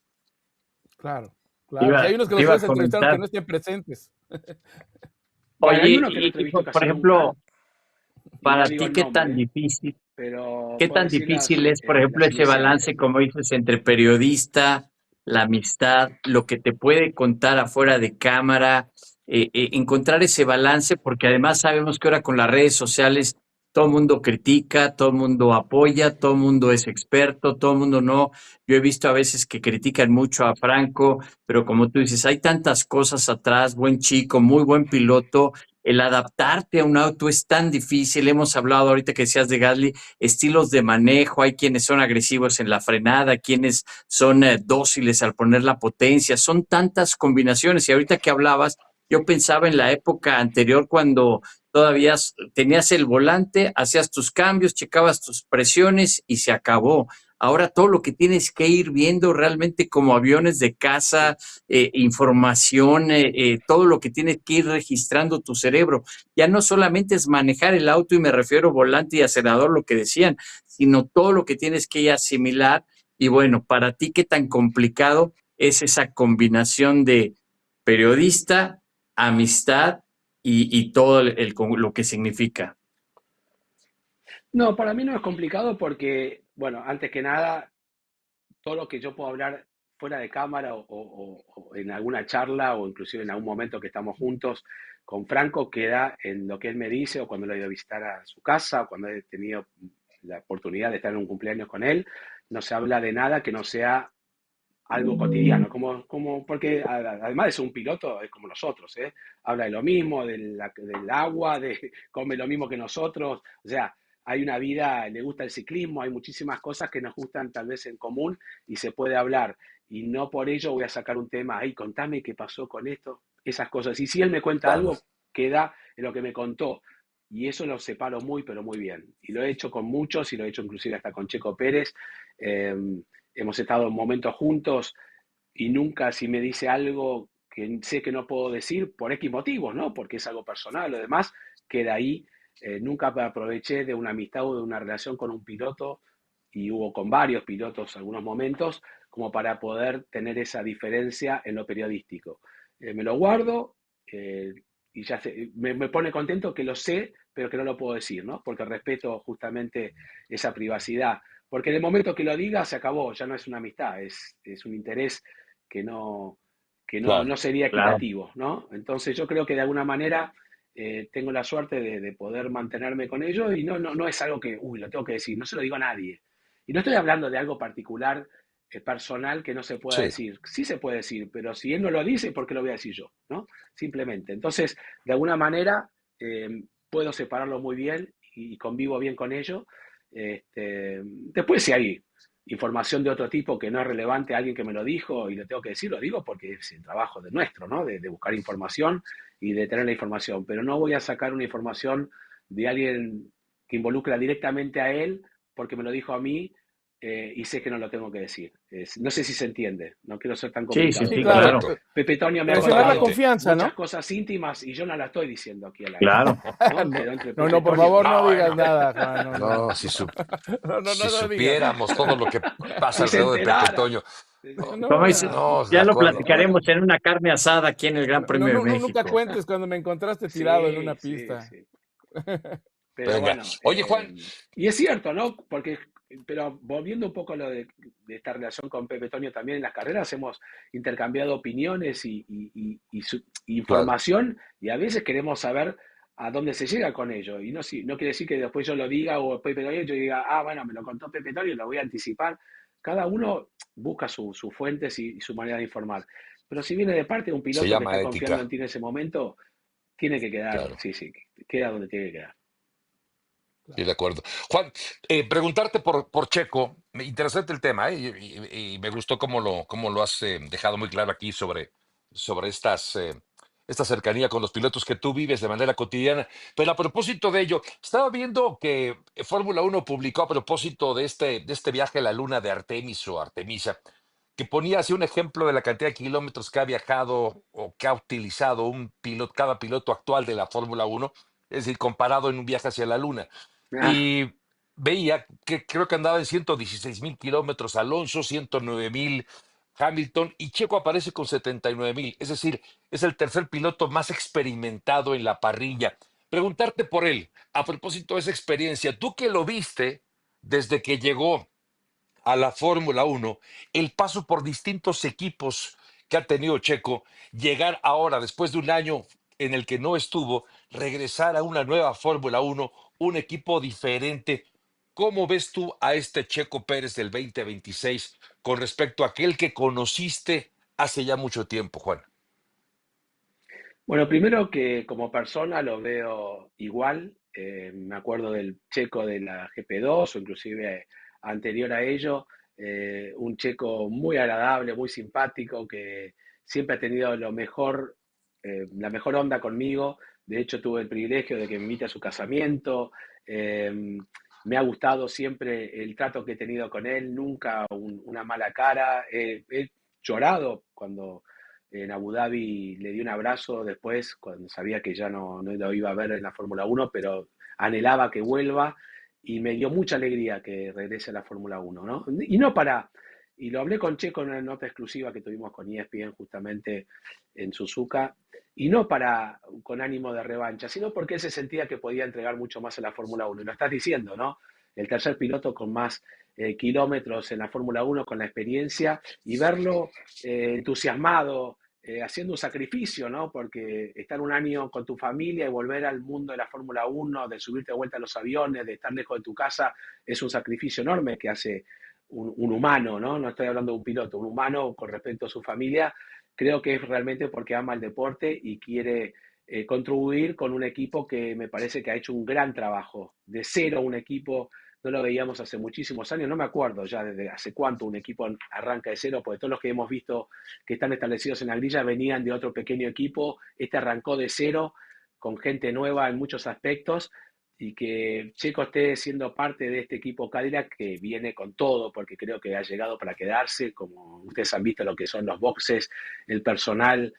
claro, Te claro. Si hay iba, unos que te los iba a puedes entrevistar aunque comentar. no estén presentes. Bueno, hay Oye, uno que no entrevisto por casi ejemplo, nunca y no para digo ti, el nombre, pero qué puedo tan decir difícil es, por ejemplo, las ese iniciales. balance, como dices, entre periodista, la amistad, lo que te puede contar afuera de cámara, encontrar ese balance, porque además sabemos que ahora con las redes sociales todo el mundo critica, todo el mundo apoya, todo el mundo es experto, todo el mundo no. Yo he visto a veces que critican mucho a Franco, pero como tú dices, hay tantas cosas atrás, buen chico, muy buen piloto. El adaptarte a un auto es tan difícil. Hemos hablado ahorita que decías de Gasly, estilos de manejo, hay quienes son agresivos en la frenada, quienes son dóciles al poner la potencia, son tantas combinaciones. Y ahorita que hablabas, yo pensaba en la época anterior cuando todavía tenías el volante, hacías tus cambios, checabas tus presiones y se acabó. Ahora todo lo que tienes que ir viendo realmente como aviones de caza, Sí. información, todo lo que tienes que ir registrando tu cerebro. Ya no solamente es manejar el auto, y me refiero volante y acelerador, lo que decían, sino todo lo que tienes que asimilar. Y bueno, para ti, ¿qué tan complicado es esa combinación de periodista, amistad y todo lo que significa? No, para mí no es complicado porque, bueno, antes que nada, todo lo que yo puedo hablar fuera de cámara o en alguna charla o inclusive en algún momento que estamos juntos con Franco queda en lo que él me dice o cuando lo he ido a visitar a su casa o cuando he tenido la oportunidad de estar en un cumpleaños con él. No se habla de nada que no sea algo cotidiano, porque además de ser un piloto, es como nosotros, ¿eh? Habla de lo mismo, del agua, come lo mismo que nosotros, o sea, hay una vida, le gusta el ciclismo, hay muchísimas cosas que nos gustan tal vez en común y se puede hablar, y no por ello voy a sacar un tema, ay, contame qué pasó con esto, esas cosas, y si él me cuenta Claro. algo, queda en lo que me contó, y eso lo separo muy, pero muy bien, y lo he hecho con muchos, y lo he hecho inclusive hasta con Checo Pérez, eh, hemos estado en momentos juntos y nunca si me dice algo que sé que no puedo decir por X motivos, ¿no? Porque es algo personal, lo demás queda ahí. Nunca aproveché de una amistad o de una relación con un piloto y hubo con varios pilotos algunos momentos como para poder tener esa diferencia en lo periodístico. Me lo guardo y ya me pone contento que lo sé, pero que no lo puedo decir, ¿no? Porque respeto justamente esa privacidad. Porque en el momento que lo diga, se acabó, ya no es una amistad, es un interés que no, Claro. no sería Claro. equitativo, ¿no? Entonces yo creo que de alguna manera tengo la suerte de poder mantenerme con ellos y no es algo que, lo tengo que decir, no se lo digo a nadie. Y no estoy hablando de algo particular, personal, que no se pueda Sí. decir. Sí se puede decir, pero si él no lo dice, ¿por qué lo voy a decir yo? ¿No? Simplemente. Entonces, de alguna manera, puedo separarlo muy bien y convivo bien con ellos. Después, si hay información de otro tipo que no es relevante a alguien que me lo dijo y lo tengo que decir, lo digo porque es el trabajo de nuestro, ¿no? De buscar información y de tener la información. Pero no voy a sacar una información de alguien que involucra directamente a él porque me lo dijo a mí y sé que no lo tengo que decir. No sé si se entiende, no quiero ser tan Sí, sí, complicado, Sí, sí, pero claro. claro. Pepe Toño me ha Preservar la contado Totalmente. confianza, muchas ¿no? cosas íntimas y yo no las estoy diciendo aquí al aire, Claro. ¿no? No, Quedó entre no, Pepe por Toño y favor, yo. no No, digas bueno. nada, Juan. No, no, No, si no digas. supiéramos todo lo que pasa Si se alrededor de Pepe enterara. Toño. Sí, sí. No, Como No, dice, no, de ya lo acuerdo. platicaremos en una carne asada aquí en el Gran Premio de nunca México. cuentes cuando me encontraste tirado en una Sí, sí, pista. sí. Pero Venga. bueno, Oye, Juan, y es cierto, ¿no? Porque, pero volviendo un poco a lo de esta relación con Pepe Toño también en las carreras, hemos intercambiado opiniones y claro, información y a veces queremos saber a dónde se llega con ello. Y no, no quiere decir que después yo lo diga o Pepe Toño yo diga, bueno, me lo contó Pepe Toño, lo voy a anticipar. Cada uno busca sus fuentes y su manera de informar. Pero si viene de parte de un se piloto que llama está confiando ética. en ti en ese momento, tiene que quedar, Claro. sí, queda donde tiene que quedar. Sí, de acuerdo. Juan, preguntarte por Checo, interesante el tema, y me gustó cómo lo has dejado muy claro aquí sobre esta cercanía con los pilotos que tú vives de manera cotidiana. Pero a propósito de ello, estaba viendo que Fórmula Uno publicó a propósito de este viaje a la luna de Artemis o Artemisa, que ponía así un ejemplo de la cantidad de kilómetros que ha viajado o que ha utilizado cada piloto actual de la Fórmula Uno, es decir, comparado en un viaje hacia la luna. Ah, Y veía que creo que andaba en 116.000 kilómetros Alonso, 109.000 Hamilton y Checo aparece con 79.000. Es decir, es el tercer piloto más experimentado en la parrilla. Preguntarte por él, a propósito de esa experiencia, tú que lo viste desde que llegó a la Fórmula Uno, el paso por distintos equipos que ha tenido Checo, llegar ahora, después de un año en el que no estuvo, regresar a una nueva Fórmula Uno, un equipo diferente. ¿Cómo ves tú a este Checo Pérez del 2026 con respecto a aquel que conociste hace ya mucho tiempo, Juan? bueno, primero que como persona lo veo igual. Me acuerdo del Checo de la GP2 o inclusive anterior a ello. Un Checo muy agradable, muy simpático, que siempre ha tenido la mejor onda conmigo. De hecho, tuve el privilegio de que me invite a su casamiento. Me ha gustado siempre el trato que he tenido con él, nunca una mala cara. He llorado cuando en Abu Dhabi le di un abrazo después, cuando sabía que ya no lo iba a ver en la Fórmula Uno, pero anhelaba que vuelva y me dio mucha alegría que regrese a la Fórmula Uno, ¿no? Y lo hablé con Checo en una nota exclusiva que tuvimos con ESPN justamente en Suzuka, y no con ánimo de revancha, sino porque él se sentía que podía entregar mucho más en la Fórmula Uno. Y lo estás diciendo, ¿no? El tercer piloto con más kilómetros en la Fórmula Uno, con la experiencia, y verlo entusiasmado, haciendo un sacrificio, ¿no? Porque estar un año con tu familia y volver al mundo de la Fórmula Uno, de subirte de vuelta a los aviones, de estar lejos de tu casa, es un sacrificio enorme que hace un humano, ¿no? No estoy hablando de un piloto, un humano con respecto a su familia. Creo que es realmente porque ama el deporte y quiere contribuir con un equipo que me parece que ha hecho un gran trabajo. De cero un equipo, no lo veíamos hace muchísimos años, no me acuerdo ya desde hace cuánto un equipo arranca de cero, porque todos los que hemos visto que están establecidos en la grilla venían de otro pequeño equipo, este arrancó de cero, con gente nueva en muchos aspectos, y que Checo esté siendo parte de este equipo Cadillac que viene con todo, porque creo que ha llegado para quedarse, como ustedes han visto lo que son los boxes, el personal,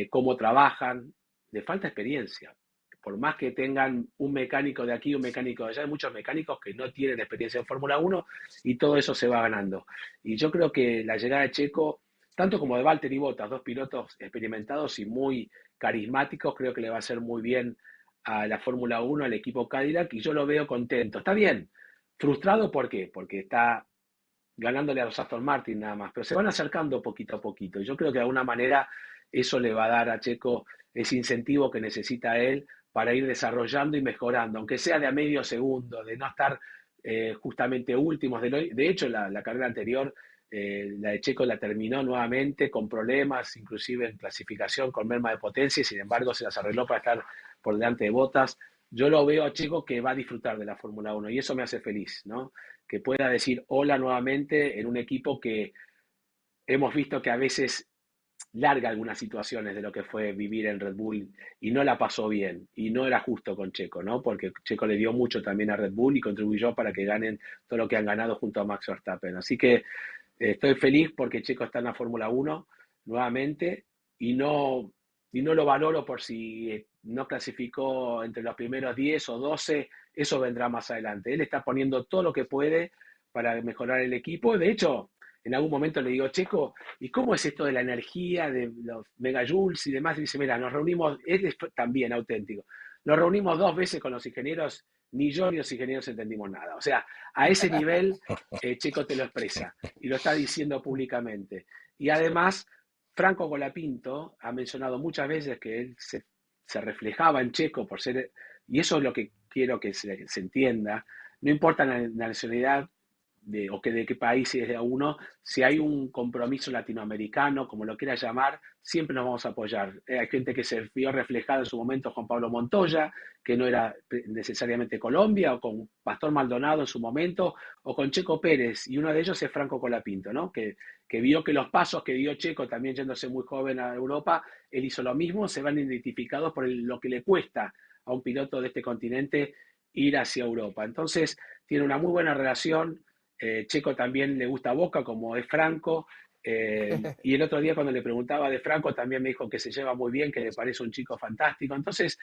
cómo trabajan, le falta experiencia, por más que tengan un mecánico de aquí, un mecánico de allá, hay muchos mecánicos que no tienen experiencia en Fórmula 1 y todo eso se va ganando. Y yo creo que la llegada de Checo, tanto como de Valtteri Bottas, dos pilotos experimentados y muy carismáticos, creo que le va a hacer muy bien a la Fórmula 1, al equipo Cadillac, y yo lo veo contento. Está bien, frustrado, ¿por qué? Porque está ganándole a los Aston Martin nada más, pero se van acercando poquito a poquito. Y yo creo que de alguna manera eso le va a dar a Checo ese incentivo que necesita él para ir desarrollando y mejorando, aunque sea de a medio segundo, de no estar justamente últimos. De hecho, la carrera anterior, la de Checo la terminó nuevamente con problemas, inclusive en clasificación, con merma de potencia, y sin embargo se las arregló para estar por delante de Bottas. Yo lo veo a Checo que va a disfrutar de la Fórmula 1 y eso me hace feliz, ¿no? Que pueda decir hola nuevamente en un equipo que hemos visto que a veces larga algunas situaciones de lo que fue vivir en Red Bull y no la pasó bien y no era justo con Checo, ¿no? Porque Checo le dio mucho también a Red Bull y contribuyó para que ganen todo lo que han ganado junto a Max Verstappen. Así que estoy feliz porque Checo está en la Fórmula 1 nuevamente y no lo valoro por si no clasificó entre los primeros 10 o 12, eso vendrá más adelante. Él está poniendo todo lo que puede para mejorar el equipo. De hecho, en algún momento le digo, Checo, ¿y cómo es esto de la energía, de los megajoules y demás? Y dice, mira, nos reunimos, él es también auténtico, nos reunimos 2 veces con los ingenieros, ni yo ni los ingenieros entendimos nada. O sea, a ese nivel Checo te lo expresa y lo está diciendo públicamente. Y además, Franco Colapinto ha mencionado muchas veces que él se reflejaba en Checo por ser, y eso es lo que quiero que se entienda, no importa la nacionalidad de qué país es de uno, si hay un compromiso latinoamericano, como lo quiera llamar, siempre nos vamos a apoyar. Hay gente que se vio reflejada en su momento con Pablo Montoya, que no era necesariamente Colombia, o con Pastor Maldonado en su momento, o con Checo Pérez, y uno de ellos es Franco Colapinto, ¿no? Que vio que los pasos que dio Checo, también yéndose muy joven a Europa, él hizo lo mismo, se van identificados por lo que le cuesta a un piloto de este continente ir hacia Europa. Entonces, tiene una muy buena relación. Checo también le gusta Boca, como es Franco. Y el otro día cuando le preguntaba de Franco también me dijo que se lleva muy bien, que le parece un chico fantástico. Entonces,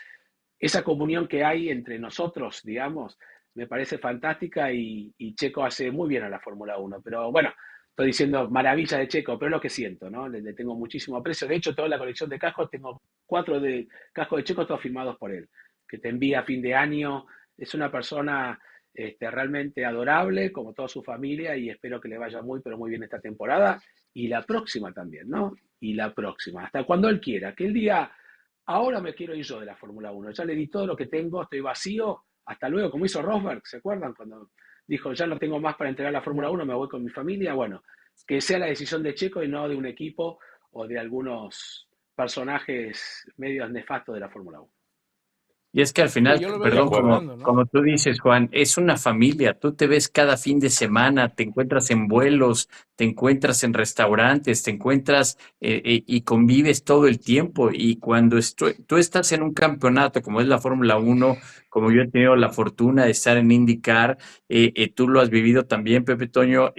esa comunión que hay entre nosotros, digamos, me parece fantástica y Checo hace muy bien a la Fórmula 1. Pero bueno, estoy diciendo maravilla de Checo, pero es lo que siento, ¿no? Le tengo muchísimo aprecio. De hecho, toda la colección de cascos, tengo 4 de cascos de Checo, todos firmados por él, que te envía a fin de año. Es una persona realmente adorable, como toda su familia, y espero que le vaya muy, pero muy bien esta temporada y la próxima también, ¿no? Y la próxima, hasta cuando él quiera, que él diga, ahora me quiero ir yo de la Fórmula 1, ya le di todo lo que tengo, estoy vacío, hasta luego, como hizo Rosberg, ¿se acuerdan? Cuando dijo, ya no tengo más para entregar la Fórmula 1, me voy con mi familia. Bueno, que sea la decisión de Checo y no de un equipo o de algunos personajes medios nefastos de la Fórmula 1. Y es que al Sí, final, yo lo veo De perdón, acuerdo. disfrutando, ¿no? como tú dices, Juan, es una familia. Tú te ves cada fin de semana, te encuentras en vuelos, te encuentras en restaurantes, te encuentras y convives todo el tiempo. Y cuando tú estás en un campeonato como es la Fórmula 1, como yo he tenido la fortuna de estar en IndyCar, tú lo has vivido también, Pepe Toño,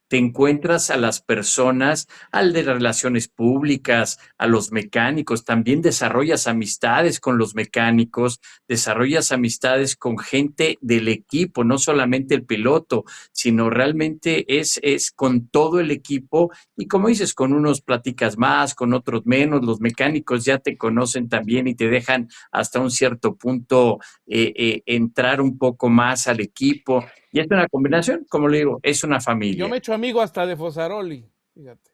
te encuentras a las personas, al de relaciones públicas, a los mecánicos, también desarrollas amistades con los mecánicos, desarrollas amistades con gente del equipo, no solamente el piloto, sino realmente es con todo el equipo y como dices, con unos platicas más, con otros menos, los mecánicos ya te conocen también y te dejan hasta un cierto punto entrar un poco más al equipo. Y es una combinación, como le digo, es una Yo familia. me echo amigo hasta de Fosaroli, fíjate.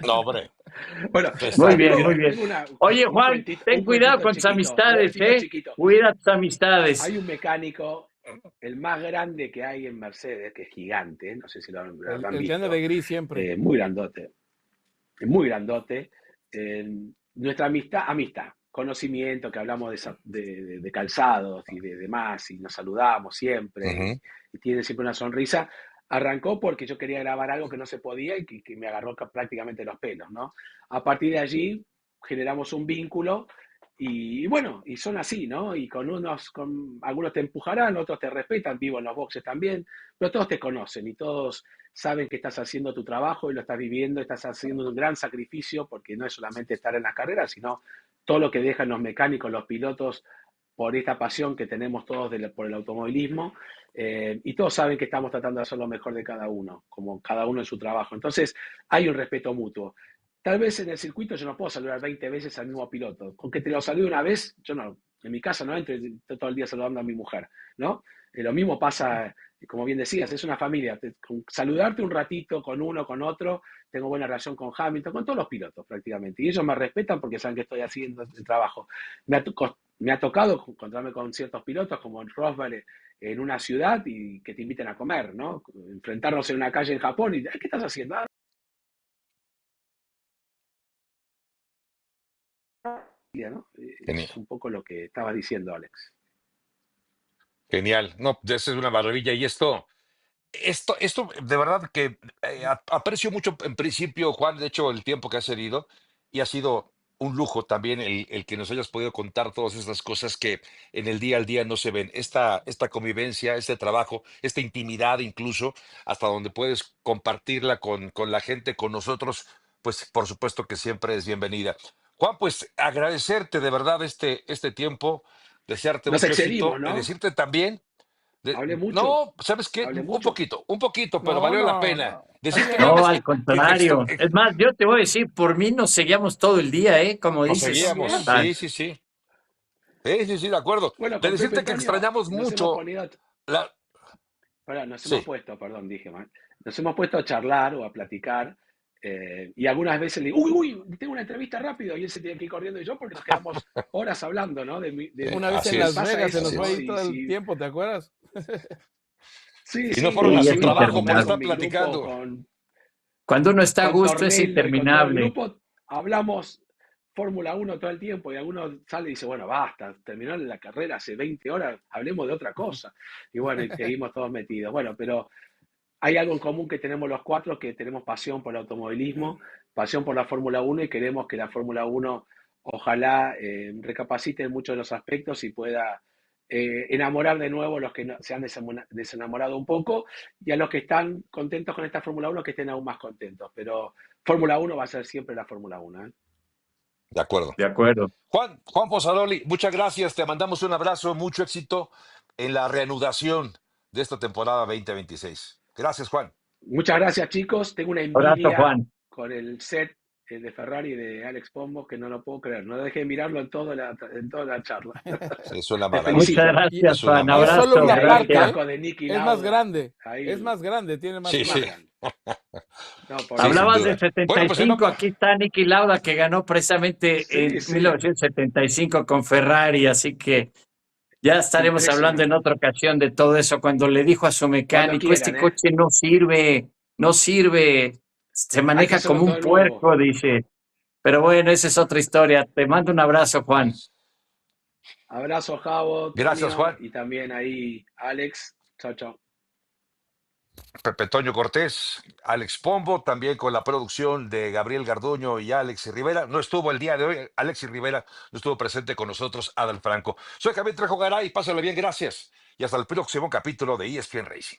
No, hombre. Bueno, Muy para, bien, Este, muy bien. Oye, Juan, ten un cuidado cuentito con tus chiquito, un amistades, cuentito chiquito. Cuida tus amistades. Hay un mecánico, el más grande que hay en Mercedes, que es gigante, no sé si lo habrán El que anda de visto, gris siempre. muy grandote, muy grandote. Nuestra amistad, conocimiento, que hablamos de calzados y de demás, y nos saludamos siempre, ujú. y tiene siempre una sonrisa, arrancó porque yo quería grabar algo que no se podía y que me agarró prácticamente los pelos, ¿no? A partir de allí generamos un vínculo y bueno, y son así, ¿no? Y con algunos te empujarán, otros te respetan, vivo en los boxes también, pero todos te conocen y todos saben que estás haciendo tu trabajo y lo estás viviendo, estás haciendo un gran sacrificio porque no es solamente estar en las carreras, sino todo lo que dejan los mecánicos, los pilotos, por esta pasión que tenemos todos por el automovilismo, y todos saben que estamos tratando de hacer lo mejor de cada uno, como cada uno en su trabajo. Entonces, hay un respeto mutuo. Tal vez en el circuito yo no puedo saludar 20 veces al mismo piloto. Con que te lo salude una vez, yo no, en mi casa no entro todo el día saludando a mi mujer, ¿no? Lo mismo pasa, como bien decías, es una familia. Con saludarte un ratito con uno, con otro, tengo buena relación con Hamilton, con todos los pilotos prácticamente. Y ellos me respetan porque saben que estoy haciendo el trabajo. Me ha tocado encontrarme con ciertos pilotos como en Rosberg en una ciudad y que te inviten a comer, ¿no? Enfrentarnos en una calle en Japón y, ¿qué estás haciendo? ¿No? Genial. Es un poco lo que estabas diciendo, Alex. Genial. No, eso es una maravilla. Y esto, de verdad que aprecio mucho en principio, Juan, de hecho, el tiempo que has cedido y ha sido un lujo también el que nos hayas podido contar todas estas cosas que en el día al día no se ven. Esta convivencia, este trabajo, esta intimidad incluso, hasta donde puedes compartirla con la gente, con nosotros, pues por supuesto que siempre es bienvenida. Juan, pues agradecerte de verdad este tiempo, desearte Nos mucho excedimos, éxito y ¿no? decirte también. Hablé mucho, No, ¿sabes qué? hablé Un mucho. poquito, pero No, valió la no, pena. no. Está Decirte bien. nada No, más al contrario. Es más, yo te voy a decir, por mí nos seguíamos todo el día, ¿eh? Como nos Yo dices. seguíamos. también. Total. Sí, sí, sí. Sí, sí, sí, de acuerdo. Bueno, De con Pepe decirte que Toño extrañamos nos hemos mucho ponido, la... perdón, nos hemos Sí. puesto, perdón, dije mal, nos hemos puesto a charlar o a platicar, y algunas veces le digo, uy, tengo una entrevista rápido, y él se tiene que ir corriendo y yo, porque nos quedamos horas hablando, ¿no? Una vez Así en Me Las es, pasa Vegas se eso, nos así fue ¿no? ahí es. todo el tiempo, ¿te acuerdas? Sí, Y no sí, fueron a Y su es estuvimos trabajo por con interminable. estar mi grupo, platicando. Cuando uno está a con gusto es Tornello y con todo el interminable. grupo, hablamos Fórmula 1 todo el tiempo y alguno sale y dice, bueno, basta, terminó la carrera hace 20 horas, hablemos de otra cosa. Y bueno, y seguimos todos metidos. Bueno, pero hay algo en común que tenemos los cuatro, que tenemos pasión por el automovilismo, pasión por la Fórmula 1 y queremos que la Fórmula 1 ojalá recapacite en muchos de los aspectos y pueda enamorar de nuevo a los que se han desenamorado un poco y a los que están contentos con esta Fórmula 1 que estén aún más contentos. Pero Fórmula 1 va a ser siempre la Fórmula 1, ¿eh? De acuerdo. De acuerdo. Juan Pozzaroli, muchas gracias. Te mandamos un abrazo, mucho éxito en la reanudación de esta temporada 2026. Gracias, Juan. Muchas gracias, chicos. Tengo una Abrazo, envidia Juan. con el set de Ferrari de Alex Pombo que no lo puedo creer. No dejé de mirarlo en toda la charla. Es una Te Muchas maravilla. felicito. Y, gracias, Es una Juan. y es solo maravilla. Abrazo. una Y ahí el parte, Gracias. ¿eh? taco de Niki Es más Lauda. grande. Es Ahí, más grande, tiene más Sí, más sí. tiempo. grande. No, por Sí, sin eso. Hablabas de duda. Bueno, pues 75, aquí está Niki Lauda que ganó precisamente Sí, en sí. 1975 con Ferrari, así que ya estaremos hablando en Impresionante. otra ocasión de todo eso cuando le dijo a su Cuando mecánico, este quieran, ¿eh? coche no sirve, no sirve, se Hay que maneja hacerlo como todo un de nuevo. puerco, dice. Pero bueno, esa es otra historia. Te mando un abrazo, Juan. Abrazo, Javo, gracias, Toño, Juan. y también ahí Alex. Chao, chao. Pepe Toño Cortés, Alex Pombo, también con la producción de Gabriel Garduño y Alex Rivera. No estuvo el día de hoy, Alex Rivera no estuvo presente con nosotros, Adal Franco. Soy Javier Trejo Garay, pásale bien, gracias. Y hasta el próximo capítulo de ESPN Racing.